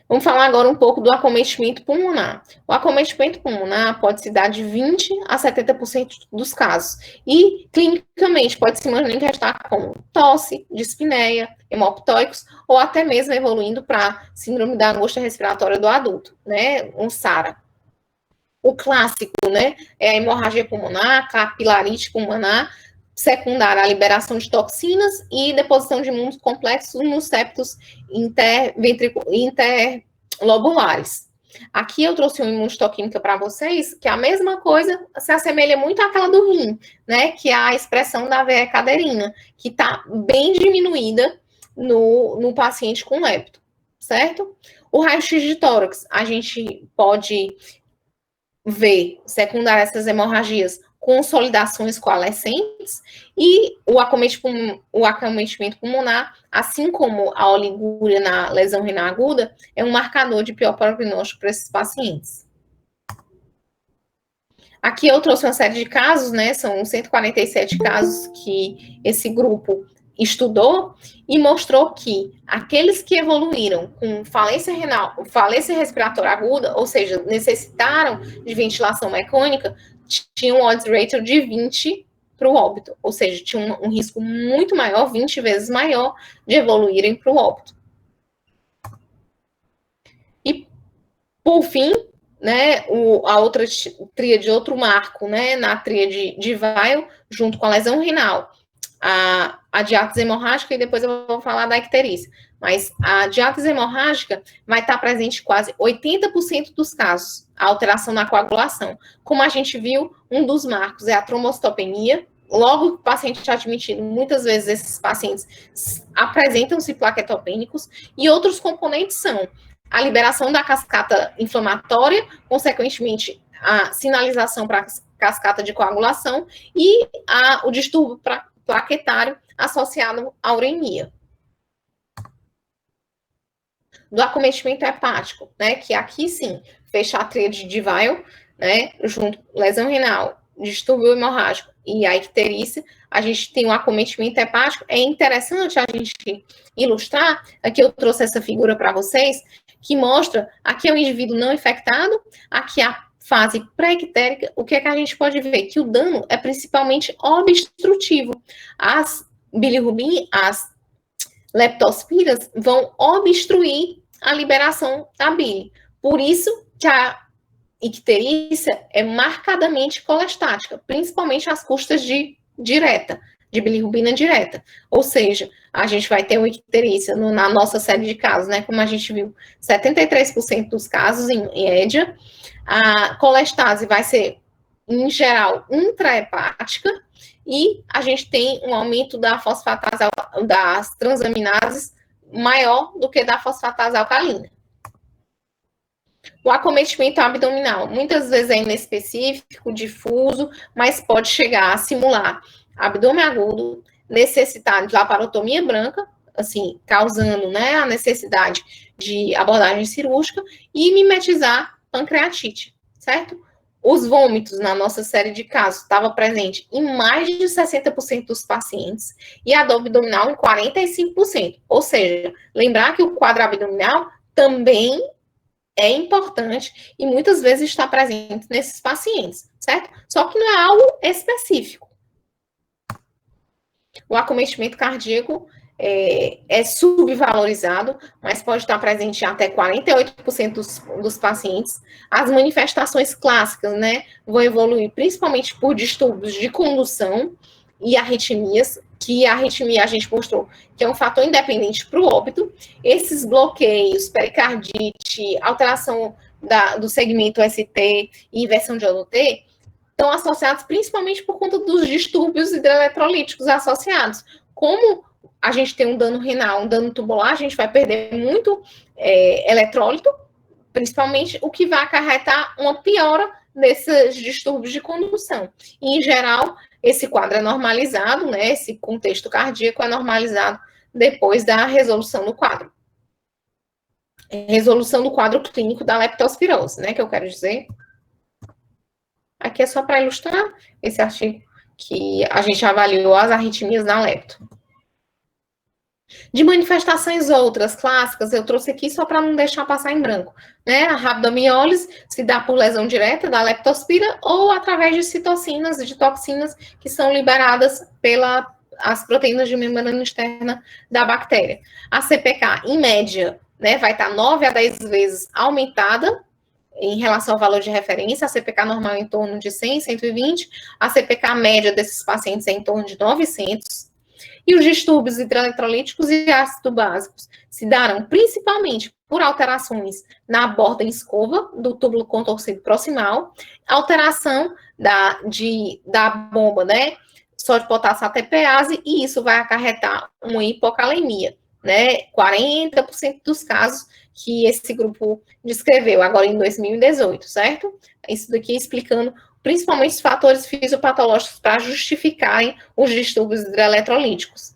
Vamos falar agora um pouco do acometimento pulmonar. O acometimento pulmonar pode se dar de 20% a 70% dos casos. E, clinicamente, pode se manifestar como tosse, dispneia, hemoptóicos, ou até mesmo evoluindo para síndrome da angústia respiratória do adulto, né, um SARA. O clássico, né, é a hemorragia pulmonar, capilarite pulmonar, secundária à liberação de toxinas e deposição de imunos complexos nos septos interlobulares. Aqui eu trouxe uma imunistoquímica para vocês, que a mesma coisa se assemelha muito àquela do rim, né, que é a expressão da VE caderina, que está bem diminuída no paciente com lepto, certo? O raio-x de tórax, a gente pode ver, secundária a essas hemorragias, consolidações coalescentes, e o acometimento pulmonar, assim como a oligúria na lesão renal aguda, é um marcador de pior prognóstico para esses pacientes. Aqui eu trouxe uma série de casos, né, são 147 casos que esse grupo estudou e mostrou que aqueles que evoluíram com falência renal, falência respiratória aguda, ou seja, necessitaram de ventilação mecânica, tinham um odds ratio de 20 para o óbito, ou seja, tinham um risco muito maior, 20 vezes maior, de evoluírem para o óbito. E, por fim, né, a outra tríade, outro marco, né, na tríade de Weil, junto com a lesão renal, a diátese hemorrágica, e depois eu vou falar da icterícia. Mas a diátese hemorrágica vai estar presente em quase 80% dos casos, a alteração na coagulação. Como a gente viu, um dos marcos é a trombocitopenia. Logo que o paciente é admitido, muitas vezes esses pacientes apresentam-se plaquetopênicos, e outros componentes são a liberação da cascata inflamatória, consequentemente, a sinalização para a cascata de coagulação e o distúrbio plaquetário associado à uremia. Do acometimento hepático, né, que aqui sim, fecha a tríade de Weil, né, junto com lesão renal, distúrbio hemorrágico e a icterícia, a gente tem um acometimento hepático. É interessante a gente ilustrar, aqui eu trouxe essa figura para vocês, que mostra, aqui é o indivíduo não infectado, aqui a fase pré-ictérica. O que é que a gente pode ver? Que o dano é principalmente obstrutivo. As bilirrubin, as leptospiras vão obstruir a liberação da bile. Por isso que a icterícia é marcadamente colestática, principalmente às custas de bilirrubina direta. Ou seja, a gente vai ter uma icterícia na nossa série de casos, né? Como a gente viu, 73% dos casos, em média. A colestase vai ser, em geral, intrahepática, e a gente tem um aumento da fosfatase, das transaminases, maior do que da fosfatase alcalina. O acometimento abdominal, muitas vezes é inespecífico, difuso, mas pode chegar a simular abdômen agudo, necessitar de laparotomia branca, assim, causando, né, a necessidade de abordagem cirúrgica, e mimetizar pancreatite, certo? Os vômitos, na nossa série de casos, estava presente em mais de 60% dos pacientes, e a dor abdominal em 45%. Ou seja, lembrar que o quadro abdominal também é importante e muitas vezes está presente nesses pacientes, certo? Só que não é algo específico. O acometimento cardíaco é subvalorizado, mas pode estar presente em até 48% dos pacientes. As manifestações clássicas, né, vão evoluir principalmente por distúrbios de condução e arritmias, que a arritmia a gente mostrou que é um fator independente para o óbito. Esses bloqueios, pericardite, alteração do segmento ST e inversão de OT estão associados principalmente por conta dos distúrbios hidroeletrolíticos associados. Como a gente tem um dano renal, um dano tubular, a gente vai perder muito eletrólito, principalmente, o que vai acarretar uma piora desses distúrbios de condução. E, em geral, esse quadro é normalizado, né? Esse contexto cardíaco é normalizado depois da resolução do quadro. Resolução do quadro clínico da leptospirose, né? Que eu quero dizer. Aqui é só para ilustrar esse artigo que a gente avaliou as arritmias da lepto. De manifestações outras clássicas, eu trouxe aqui só para não deixar passar em branco, né? A rabdomiólise se dá por lesão direta da leptospira ou através de citocinas e de toxinas que são liberadas pelas proteínas de membrana externa da bactéria. A CPK, em média, né, vai estar 9 a 10 vezes aumentada em relação ao valor de referência. A CPK normal é em torno de 100, 120. A CPK média desses pacientes é em torno de 900. E os distúrbios hidroeletrolíticos e ácido básicos se darão principalmente por alterações na borda em escova do túbulo contorcido proximal, alteração da bomba, né, sódio potássio ATPase, e isso vai acarretar uma hipocalemia, né, 40% dos casos que esse grupo descreveu, agora em 2018, certo? Isso daqui explicando principalmente os fatores fisiopatológicos para justificarem os distúrbios hidroeletrolíticos.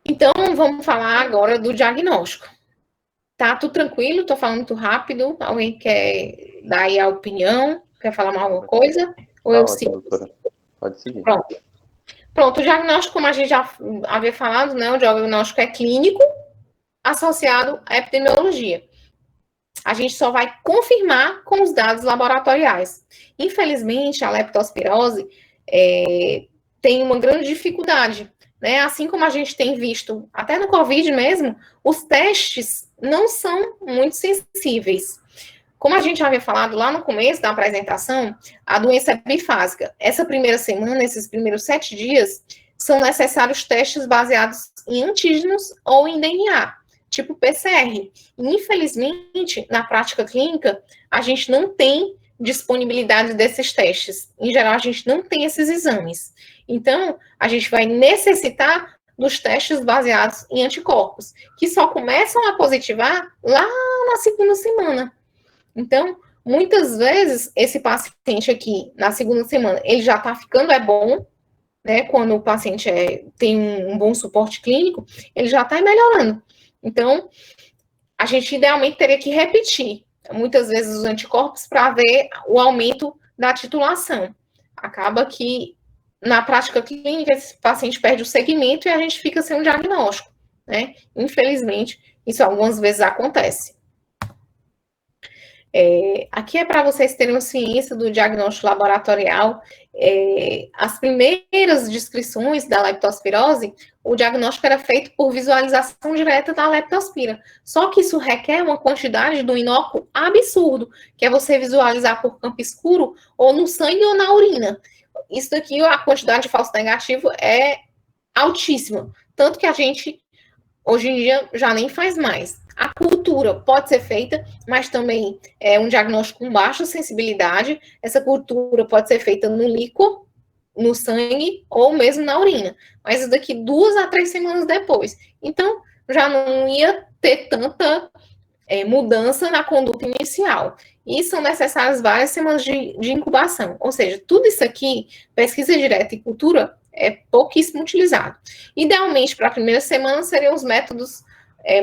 Então, vamos falar agora do diagnóstico. Tá tudo tranquilo? Estou falando muito rápido. Alguém quer dar aí a opinião? Quer falar mais alguma coisa? Ou eu sigo? Pode seguir. Pronto, o diagnóstico, como a gente já havia falado, né? O diagnóstico é clínico associado à epidemiologia. a gente só vai confirmar com os dados laboratoriais. Infelizmente, a leptospirose tem uma grande dificuldade, né? Assim como a gente tem visto, até no Covid mesmo, os testes não são muito sensíveis. Como a gente havia falado lá no começo da apresentação, a doença é bifásica. Essa primeira semana, esses primeiros 7 dias, são necessários testes baseados em antígenos ou em DNA, tipo PCR. E, infelizmente, na prática clínica, a gente não tem disponibilidade desses testes. Em geral, a gente não tem esses exames. Então, a gente vai necessitar dos testes baseados em anticorpos, que só começam a positivar lá na segunda semana. Então, muitas vezes, esse paciente aqui, na segunda semana, ele já está ficando bom, né? Quando o paciente tem um bom suporte clínico, ele já está melhorando. Então, a gente idealmente teria que repetir, muitas vezes, os anticorpos para ver o aumento da titulação. Acaba que, na prática clínica, esse paciente perde o segmento e a gente fica sem um diagnóstico, né? Infelizmente, isso algumas vezes acontece. Aqui é para vocês terem uma ciência do diagnóstico laboratorial. As primeiras descrições da leptospirose, o diagnóstico era feito por visualização direta da leptospira. Só que isso requer uma quantidade do inóculo absurdo, que é você visualizar por campo escuro, ou no sangue ou na urina. Isso daqui, a quantidade de falso negativo é altíssima. Tanto que a gente, hoje em dia, já nem faz mais. A cultura pode ser feita, mas também é um diagnóstico com baixa sensibilidade. Essa cultura pode ser feita no líquor, no sangue ou mesmo na urina. Mas isso daqui 2 a 3 semanas depois. Então, já não ia ter tanta mudança na conduta inicial. E são necessárias várias semanas de incubação. Ou seja, tudo isso aqui, pesquisa direta e cultura, é pouquíssimo utilizado. Idealmente, para a primeira semana, seriam os métodos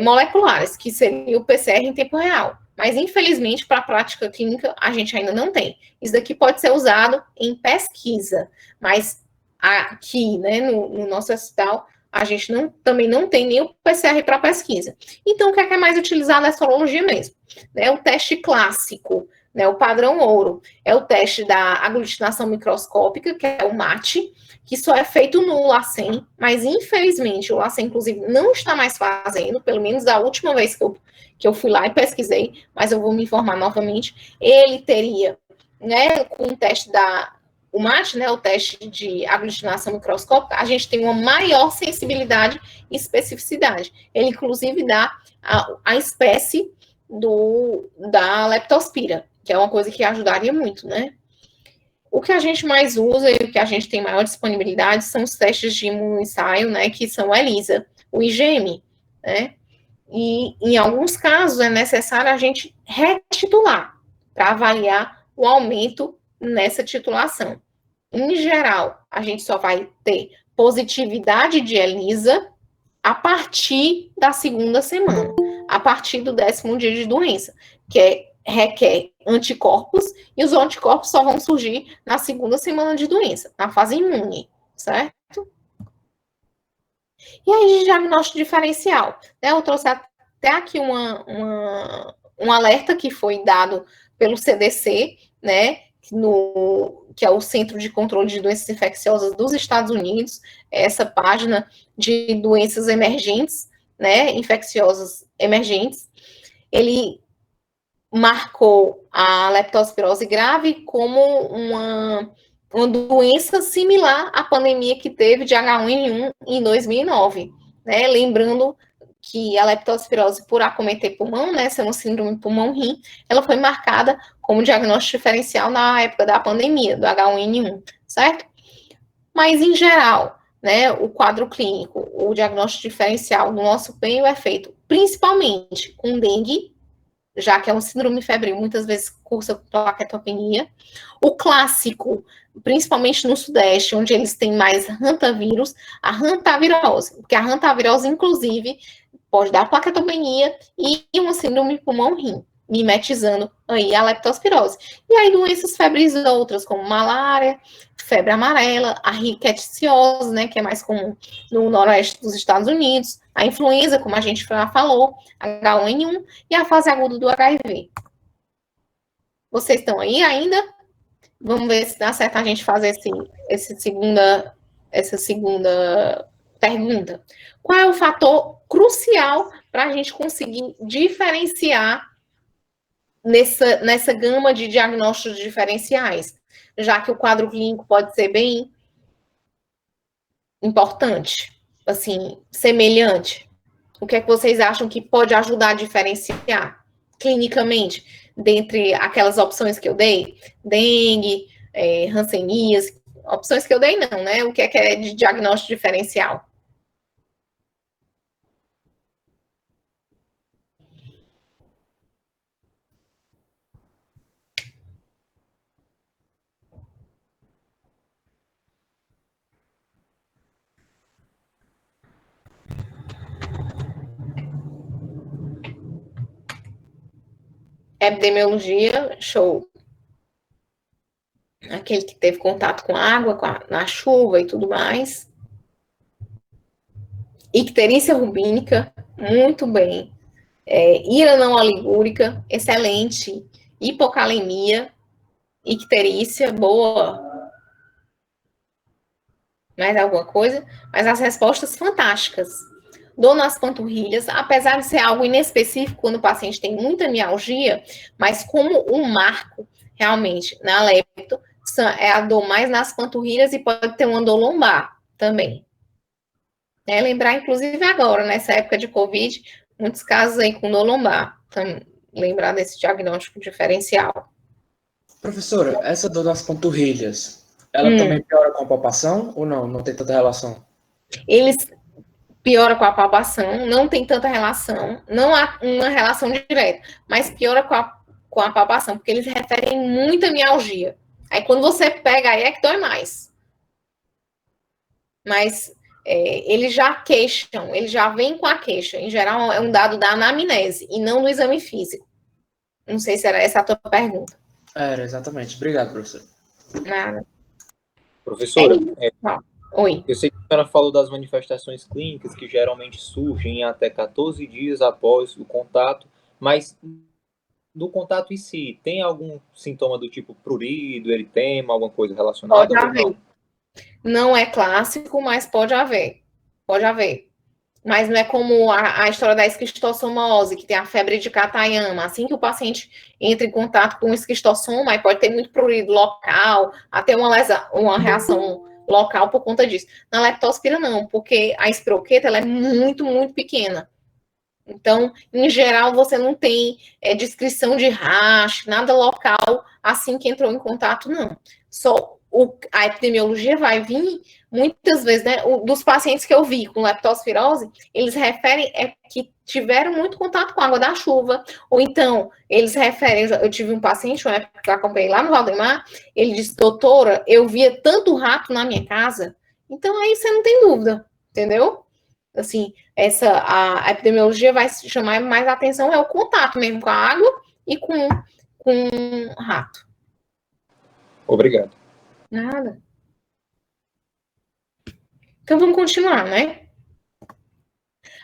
moleculares, que seria o PCR em tempo real. Mas, infelizmente, para a prática clínica, a gente ainda não tem. Isso daqui pode ser usado em pesquisa, mas aqui, né, no nosso hospital, a gente também não tem nem o PCR para pesquisa. Então, o que é mais utilizado é a sorologia mesmo. Né? O teste clássico, né, o padrão ouro, é o teste da aglutinação microscópica, que é o MAT, que só é feito no LACEN, mas infelizmente o LACEN, inclusive, não está mais fazendo, pelo menos da última vez que eu fui lá e pesquisei, mas eu vou me informar novamente. Ele teria, né, com o teste o MAT, né, o teste de aglutinação microscópica, a gente tem uma maior sensibilidade e especificidade. Ele, inclusive, dá a espécie da leptospira, que é uma coisa que ajudaria muito, né? O que a gente mais usa e o que a gente tem maior disponibilidade são os testes de imunoensaio, né, que são o ELISA, o IgM, né? E, em alguns casos, é necessário a gente retitular para avaliar o aumento nessa titulação. Em geral, a gente só vai ter positividade de ELISA a partir da segunda semana, a partir do 10º dia de doença, que requer anticorpos, e os anticorpos só vão surgir na segunda semana de doença, na fase imune, certo? E aí, de diagnóstico diferencial, né? Eu trouxe até aqui um alerta que foi dado pelo CDC, né? Que é o Centro de Controle de Doenças Infecciosas dos Estados Unidos, essa página de doenças emergentes, né? Infecciosas emergentes. Ele marcou a leptospirose grave como uma doença similar à pandemia que teve de H1N1 em 2009, né? Lembrando que a leptospirose, por acometer pulmão, né, ser uma síndrome pulmão-rim, ela foi marcada como diagnóstico diferencial na época da pandemia, do H1N1, certo? Mas, em geral, né, o quadro clínico, o diagnóstico diferencial no nosso meio é feito principalmente com dengue, já que é uma síndrome febril, muitas vezes cursa com plaquetopenia. O clássico, principalmente no Sudeste, onde eles têm mais hantavírus, a hantavirose, porque a hantavirose, inclusive, pode dar plaquetopenia e uma síndrome pulmão-rim. mimetizando aí a leptospirose. E aí doenças febris outras, como malária, febre amarela, a rickettsiosis, né, que é mais comum no noroeste dos Estados Unidos, a influenza, como a gente já falou, H1N1 e a fase aguda do HIV. Vocês estão aí ainda? Vamos ver se dá certo a gente fazer essa segunda pergunta. Qual é o fator crucial para a gente conseguir diferenciar nessa gama de diagnósticos diferenciais? Já que o quadro clínico pode ser bem importante, assim, semelhante. O que é que vocês acham que pode ajudar a diferenciar clinicamente dentre aquelas opções que eu dei? Dengue, hanseníase, opções que eu dei não, né? O que é de diagnóstico diferencial? Epidemiologia, show. Aquele que teve contato com água, na chuva e tudo mais. Icterícia rubínica, muito bem. Ira não oligúrica, excelente. Hipocalemia, icterícia, boa. Mais alguma coisa? Mas as respostas fantásticas. Dor nas panturrilhas, apesar de ser algo inespecífico quando o paciente tem muita mialgia, mas como um marco, realmente, na lepto, é a dor mais nas panturrilhas e pode ter uma dor lombar também. Lembrar, inclusive, agora, nessa época de Covid, muitos casos aí com dor lombar. Então, lembrar desse diagnóstico diferencial. Professora, essa dor das panturrilhas, ela também piora com a palpação ou não? Não tem tanta relação? Eles piora com a palpação, não tem tanta relação, não há uma relação direta, mas piora com a palpação, porque eles referem muita mialgia. Aí quando você pega, aí é que dói mais. Mas eles já queixam, eles já vêm com a queixa. Em geral, é um dado da anamnese e não do exame físico. Não sei se era essa a tua pergunta. Era, exatamente. Obrigado, professor. Nada. Professora, Oi. Eu sei que a senhora falou das manifestações clínicas que geralmente surgem até 14 dias após o contato, mas do contato em si, tem algum sintoma do tipo prurido, eritema, alguma coisa relacionada? Pode haver. Não é clássico, mas pode haver. Pode haver. Mas não é como a história da esquistossomose, que tem a febre de Katayama. Assim que o paciente entra em contato com o esquistossoma, aí pode ter muito prurido local, até uma reação local por conta disso. Na leptospira, não, porque a espiroqueta ela é muito, muito pequena. Então, em geral, você não tem descrição de rash, nada local assim que entrou em contato, não. Só a epidemiologia vai vir muitas vezes, né? Dos pacientes que eu vi com leptospirose, eles referem que tiveram muito contato com a água da chuva, ou então eles referem. Eu tive um paciente, uma época que eu acompanhei lá no Valdemar, ele disse: doutora, eu via tanto rato na minha casa. Então aí você não tem dúvida, entendeu? Assim, a epidemiologia vai chamar mais atenção é o contato mesmo com a água e com rato. Obrigado. Nada. Então vamos continuar, né?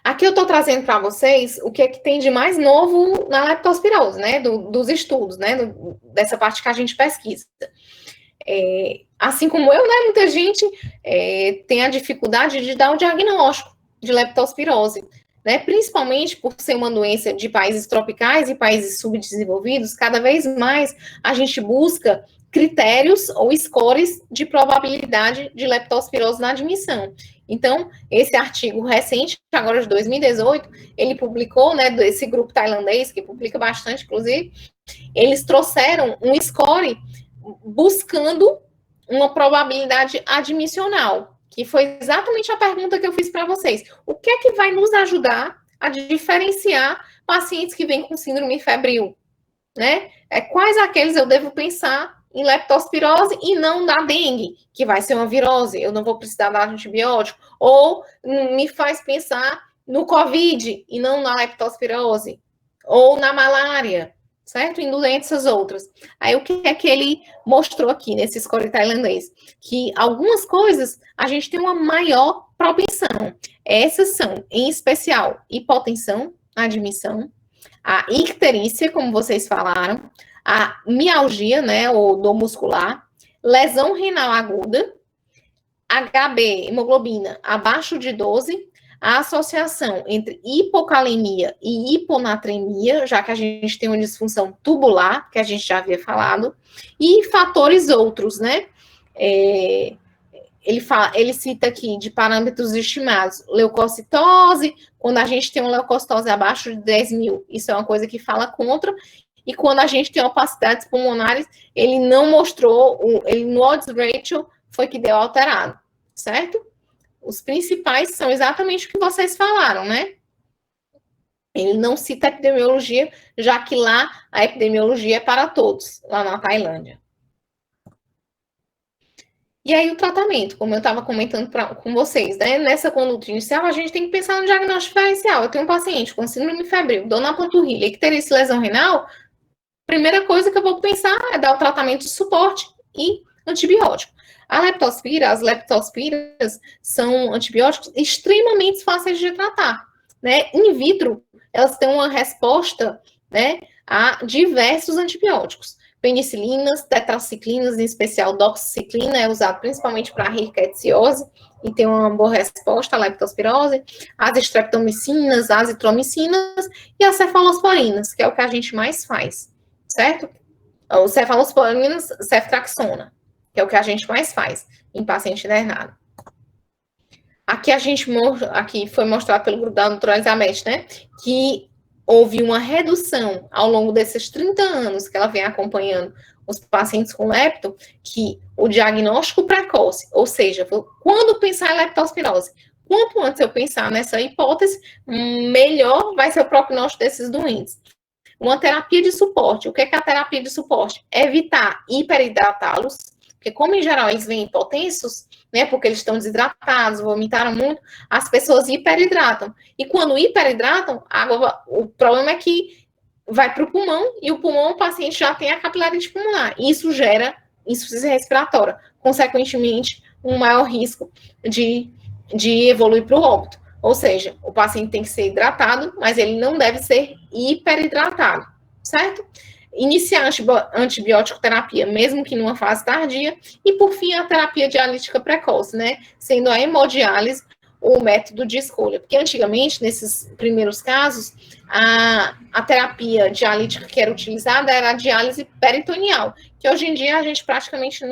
Aqui eu estou trazendo para vocês o que é que tem de mais novo na leptospirose, né? Dos estudos, né? Dessa parte que a gente pesquisa. Assim como eu, né? Muita gente tem a dificuldade de dar o diagnóstico de leptospirose, né? Principalmente por ser uma doença de países tropicais e países subdesenvolvidos, cada vez mais a gente busca critérios ou scores de probabilidade de leptospirose na admissão. Então, esse artigo recente, agora de 2018, ele publicou, né, desse grupo tailandês, que publica bastante, inclusive, eles trouxeram um score buscando uma probabilidade admissional, que foi exatamente a pergunta que eu fiz para vocês. O que é que vai nos ajudar a diferenciar pacientes que vêm com síndrome febril, né? Quais aqueles eu devo pensar em leptospirose e não na dengue, que vai ser uma virose, eu não vou precisar dar antibiótico, ou me faz pensar no COVID e não na leptospirose, ou na malária, certo? Indo essas outras. Aí, o que é que ele mostrou aqui nesse score tailandês? Que algumas coisas a gente tem uma maior propensão. Essas são, em especial, hipotensão, admissão, a icterícia, como vocês falaram, a mialgia, né, ou dor muscular, lesão renal aguda, HB, hemoglobina, abaixo de 12, a associação entre hipocalemia e hiponatremia, já que a gente tem uma disfunção tubular, que a gente já havia falado, e fatores outros, né? Ele cita aqui de parâmetros estimados, leucocitose, quando a gente tem uma leucocitose abaixo de 10 mil, isso é uma coisa que fala contra, e quando a gente tem opacidades pulmonares, ele não mostrou, ele no odds ratio foi que deu alterado, certo? Os principais são exatamente o que vocês falaram, né? Ele não cita epidemiologia, já que lá a epidemiologia é para todos, lá na Tailândia. E aí o tratamento, como eu estava comentando com vocês, né? Nessa conduta inicial, a gente tem que pensar no diagnóstico diferencial. Eu tenho um paciente com síndrome febril, dor na panturrilha, e que teria essa lesão renal, primeira coisa que eu vou pensar é dar o tratamento de suporte e antibiótico. As leptospiras são antibióticos extremamente fáceis de tratar, né? In vitro, elas têm uma resposta, né, a diversos antibióticos. Penicilinas, tetraciclinas, em especial doxiciclina, é usado principalmente para rickettsiose e tem uma boa resposta à leptospirose, as streptomicinas, azitromicinas e as cefalosporinas, que é o que a gente mais faz, certo? Os cefalosporinas, ceftraxona, que é o que a gente mais faz em paciente internado. Aqui foi mostrado pelo grupo da doutora Elizabeth, né, que houve uma redução ao longo desses 30 anos que ela vem acompanhando os pacientes com lepto, que o diagnóstico precoce, ou seja, quando pensar em leptospirose, quanto antes eu pensar nessa hipótese, melhor vai ser o prognóstico desses doentes. Uma terapia de suporte, o que é a terapia de suporte? Evitar hiperidratá-los, porque como em geral eles vêm hipotensos, né, porque eles estão desidratados, vomitaram muito, as pessoas hiperidratam. E quando hiperidratam, o problema é que vai para o pulmão, e o pulmão, o paciente já tem a capilaridade pulmonar. Isso gera insuficiência respiratória, consequentemente, um maior risco de evoluir para o óbito. Ou seja, o paciente tem que ser hidratado, mas ele não deve ser hiperidratado, certo? Iniciar antibiótico terapia, mesmo que numa fase tardia, e por fim a terapia dialítica precoce, né, sendo a hemodiálise o método de escolha, porque antigamente, nesses primeiros casos, a terapia dialítica que era utilizada era a diálise peritoneal, que hoje em dia a gente praticamente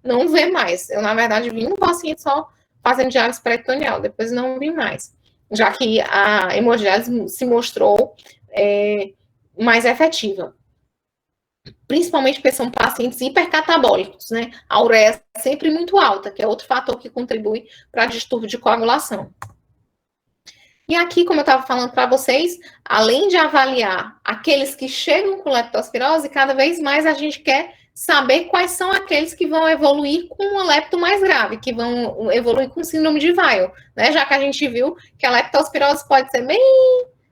não vê mais. Eu, na verdade, vi um paciente só fazendo diálise peritoneal, depois não vi mais, já que a hemodiálise se mostrou mais efetiva. Principalmente porque são pacientes hipercatabólicos, né? A ureia é sempre muito alta, que é outro fator que contribui para distúrbio de coagulação. E aqui, como eu estava falando para vocês, além de avaliar aqueles que chegam com leptospirose, cada vez mais a gente quer saber quais são aqueles que vão evoluir com uma lepto mais grave, que vão evoluir com síndrome de Weil, né? Já que a gente viu que a leptospirose pode ser bem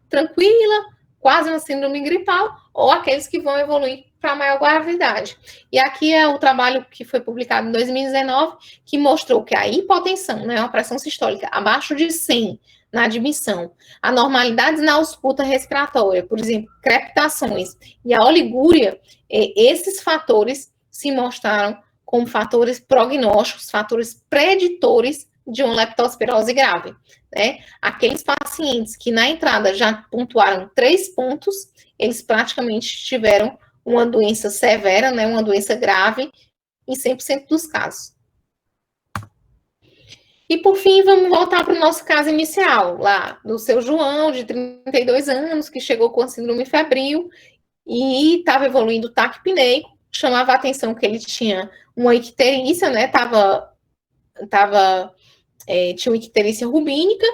tranquila, quase uma síndrome gripal, ou aqueles que vão evoluir para maior gravidade. E aqui é o trabalho que foi publicado em 2019, que mostrou que a hipotensão, né, uma pressão sistólica abaixo de 100 na admissão, anormalidades na ausculta respiratória, por exemplo, crepitações, e a oligúria, esses fatores se mostraram como fatores prognósticos, fatores preditores de uma leptospirose grave, né? Aqueles pacientes que na entrada já pontuaram 3 pontos, eles praticamente tiveram uma doença severa, né, uma doença grave, em 100% dos casos. E, por fim, vamos voltar para o nosso caso inicial, lá do seu João, de 32 anos, que chegou com síndrome febril e estava evoluindo taquipneico, chamava a atenção que ele tinha uma icterícia, né, tinha uma icterícia rubínica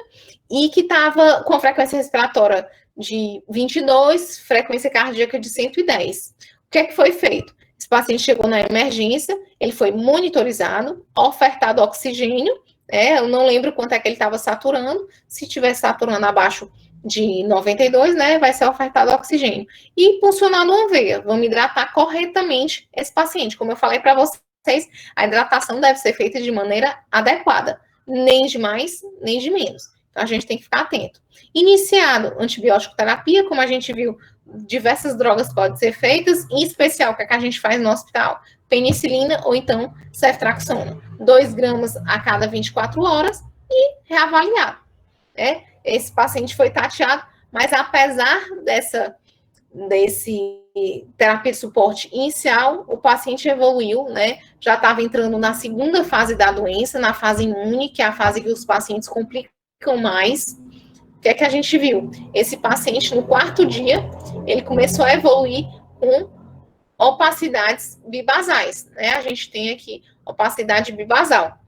e que estava com frequência respiratória de 22, frequência cardíaca de 110. O que é que foi feito? Esse paciente chegou na emergência, ele foi monitorizado, ofertado oxigênio, eu não lembro quanto é que ele estava saturando, se estiver saturando abaixo de 92, né, vai ser ofertado oxigênio. E funcionando uma veia, vamos hidratar corretamente esse paciente. Como eu falei para vocês, a hidratação deve ser feita de maneira adequada, nem de mais, nem de menos. Então, a gente tem que ficar atento. Iniciado antibiótico terapia, como a gente viu, diversas drogas podem ser feitas, em especial, o que a gente faz no hospital? Penicilina ou então ceftraxona. 2 gramas a cada 24 horas e reavaliado, né? Esse paciente foi tateado, mas apesar desse terapia de suporte inicial, o paciente evoluiu, né? Já estava entrando na segunda fase da doença, na fase imune, que é a fase que os pacientes complicam mais. O que é que a gente viu? Esse paciente, no 4º dia, ele começou a evoluir com opacidades bibasais, né? A gente tem aqui opacidade bibasal.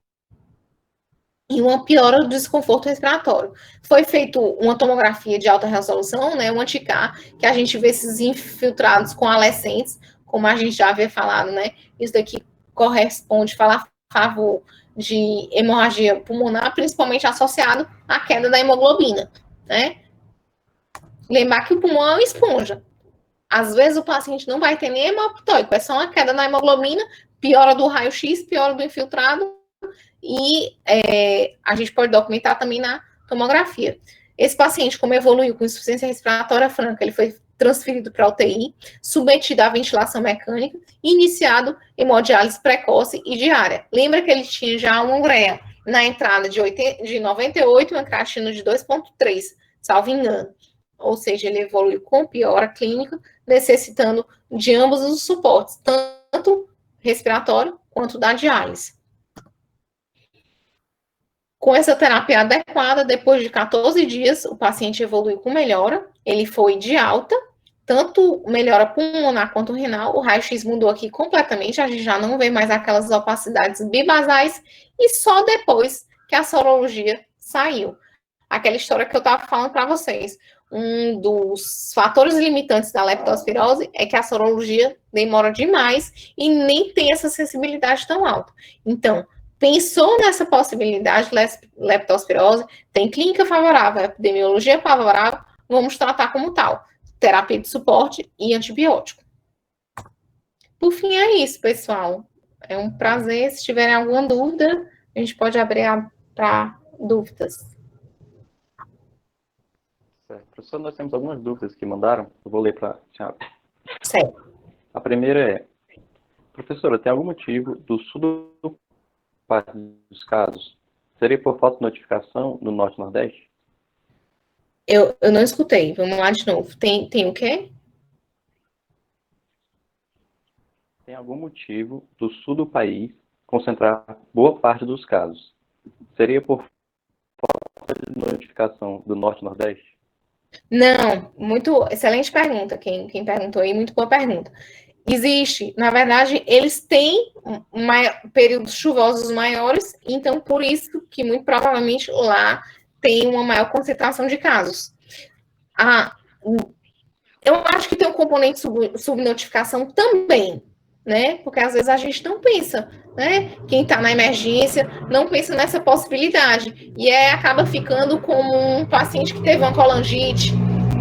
E uma piora do desconforto respiratório. Foi feito uma tomografia de alta resolução, né, um anti-K, que a gente vê esses infiltrados convalescentes, como a gente já havia falado, né, isso daqui corresponde, fala a favor de hemorragia pulmonar, principalmente associado à queda da hemoglobina, né. Lembrar que o pulmão é uma esponja. Às vezes o paciente não vai ter nem hemoptóico, é só uma queda na hemoglobina, piora do raio-x, piora do infiltrado, e a gente pode documentar também na tomografia. Esse paciente, como evoluiu com insuficiência respiratória franca, ele foi transferido para a UTI, submetido à ventilação mecânica, iniciado hemodiálise precoce e diária. Lembra que ele tinha já uma ureia na entrada de 98 e uma creatina de 2,3, salvo engano. Ou seja, ele evoluiu com piora clínica, necessitando de ambos os suportes, tanto respiratório quanto da diálise. Com essa terapia adequada, depois de 14 dias, o paciente evoluiu com melhora, ele foi de alta, tanto melhora pulmonar quanto renal, o raio-x mudou aqui completamente, a gente já não vê mais aquelas opacidades bibasais, e só depois que a sorologia saiu. Aquela história que eu estava falando para vocês, um dos fatores limitantes da leptospirose é que a sorologia demora demais e nem tem essa sensibilidade tão alta. Então, pensou nessa possibilidade de leptospirose, tem clínica favorável, epidemiologia favorável, vamos tratar como tal. Terapia de suporte e antibiótico. Por fim, é isso, pessoal. É um prazer. Se tiverem alguma dúvida, a gente pode abrir para dúvidas. Certo. Professor, nós temos algumas dúvidas que mandaram. Eu vou ler para a senhora. Certo. A primeira é: professora, tem algum motivo do sul parte dos casos seria por falta de notificação no Norte e Nordeste? Eu não escutei. Vamos lá de novo. Tem o quê? Tem algum motivo do sul do país concentrar boa parte dos casos? Seria por falta de notificação do Norte e Nordeste? Não, muito excelente pergunta. Quem perguntou aí, muito boa pergunta. Existe, na verdade, eles têm períodos chuvosos maiores, então por isso que muito provavelmente lá tem uma maior concentração de casos. Eu acho que tem um componente subnotificação também, né? Porque às vezes a gente não pensa, né? Quem está na emergência não pensa nessa possibilidade. E acaba ficando como um paciente que teve uma colangite,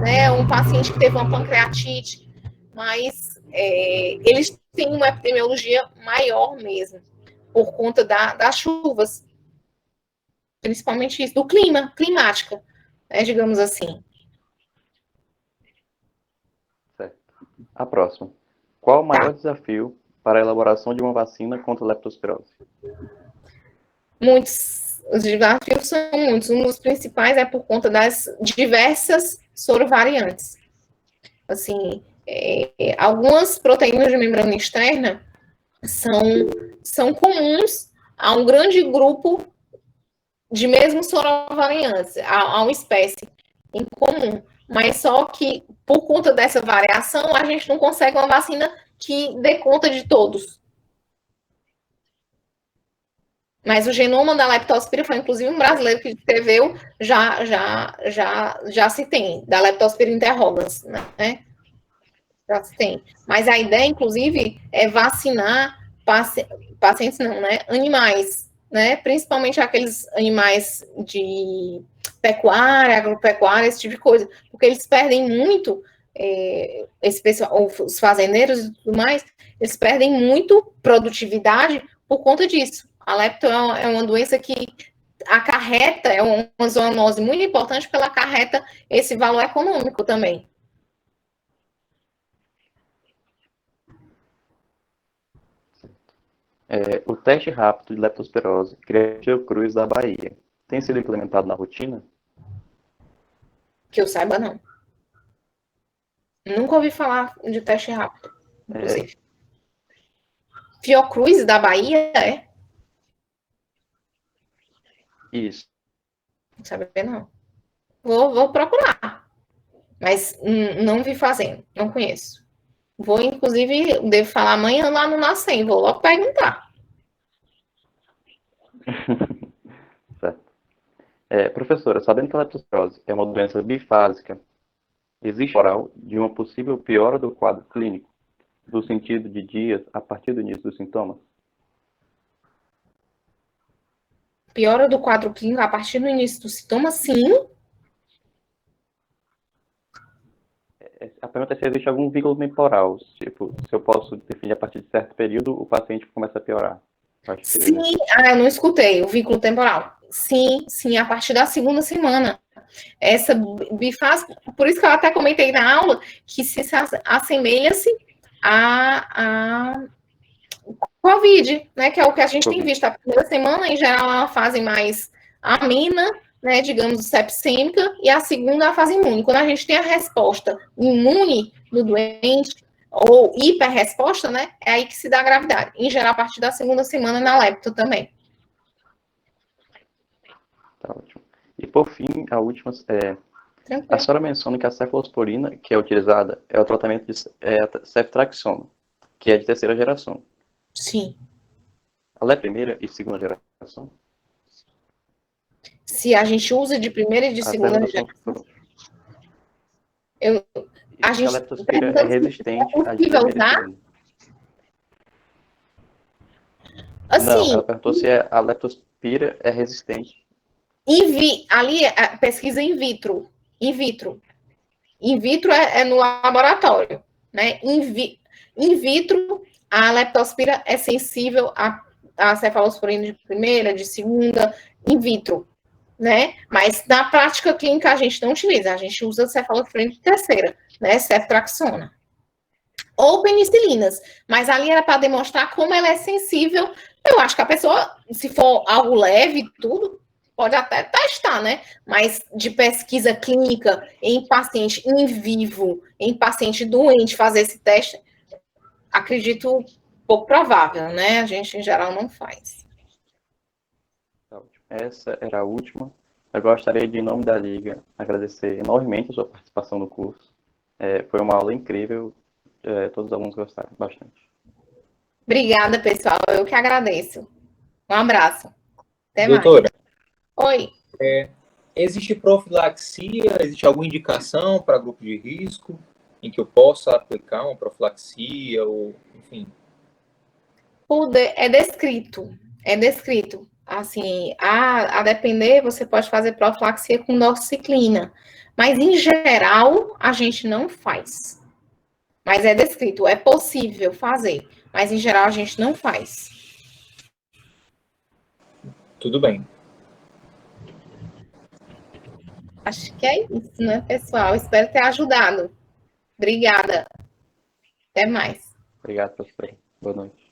né? Um paciente que teve uma pancreatite. Mas eles têm uma epidemiologia maior mesmo, por conta das chuvas. Principalmente isso, do climática, né? Digamos assim. Certo. A próxima. Qual o maior desafio para a elaboração de uma vacina contra a leptospirose? Muitos. Os desafios são muitos. Um dos principais é por conta das diversas sorovariantes. Assim, algumas proteínas de membrana externa são comuns a um grande grupo de mesmo sorovariantes, a uma espécie em comum. Mas só que, por conta dessa variação, a gente não consegue uma vacina que dê conta de todos. Mas o genoma da leptospira foi, inclusive, um brasileiro que escreveu, já se tem, da Leptospira interrogans, né? Já se tem. Mas a ideia, inclusive, é vacinar pacientes não, né? Animais, né? Principalmente aqueles animais pecuária, agropecuária, esse tipo de coisa, porque eles perdem muito, esse pessoal, os fazendeiros e tudo mais, eles perdem muito produtividade por conta disso. A lepto é uma doença que acarreta, é uma zoonose muito importante, porque ela acarreta esse valor econômico também. O teste rápido de leptospirose Criatio Cruz da Bahia tem sido implementado na rotina? Que eu saiba, não. Nunca ouvi falar de teste rápido, inclusive. Fiocruz da Bahia, é? Isso. Não sabe, não. Vou procurar. Mas não vi fazendo, não conheço. Vou, inclusive, devo falar amanhã lá no Nascem, vou logo perguntar. Certo. Professora, sabendo que a leptospirose é uma doença bifásica, existe oral de uma possível piora do quadro clínico, no sentido de dias a partir do início dos sintomas? Piora do quadro clínico a partir do início do sintoma, sim. A pergunta é se existe algum vínculo temporal, tipo, se eu posso definir a partir de certo período, o paciente começa a piorar. Sim, eu não escutei o vínculo temporal. Sim, a partir da segunda semana. Essa bifase, por isso que eu até comentei na aula, que se assemelha-se a Covid, né, que é o que a gente tem visto. A primeira semana, em geral, é uma fase mais amena, né, digamos, sepsêmica, e a segunda é a fase imune. Quando a gente tem a resposta imune do doente, ou hiperresposta, né, é aí que se dá a gravidade. Em geral, a partir da segunda semana na lepto também. Tá ótimo. E por fim, a última a senhora menciona que a cefalosporina que é utilizada é o tratamento de ceftriaxona, que é de terceira geração. Sim. Ela é primeira e segunda geração? Se a gente usa de primeira e de segunda geração, a gente a leptospira é resistente à de primeira e segunda. Assim, não, ela perguntou se a leptospira é resistente. Ali é pesquisa in vitro. In vitro. In vitro é no laboratório, né? In vitro, a leptospira é sensível a cefalosporina de primeira, de segunda, in vitro, né? Mas na prática clínica a gente não utiliza, a gente usa cefalosporina de terceira, né? Ceftraxona. Ou penicilinas, mas ali era para demonstrar como ela é sensível. Eu acho que a pessoa, se for algo leve, tudo, pode até testar, né? Mas de pesquisa clínica em paciente em vivo, em paciente doente, fazer esse teste, acredito pouco provável, né? A gente, em geral, não faz. Essa era a última. Eu gostaria de, em nome da Liga, agradecer enormemente a sua participação no curso. Foi uma aula incrível. Todos os alunos gostaram bastante. Obrigada, pessoal. Eu que agradeço. Um abraço. Até Doutora, mais. Oi. Existe profilaxia? Existe alguma indicação para grupo de risco em que eu possa aplicar uma profilaxia ou, enfim? É descrito. Assim, a depender, você pode fazer profilaxia com doxiciclina, mas em geral a gente não faz. Mas é descrito, é possível fazer, mas em geral a gente não faz. Tudo bem. Acho que é isso, né, pessoal? Espero ter ajudado. Obrigada. Até mais. Obrigado, professor. Boa noite.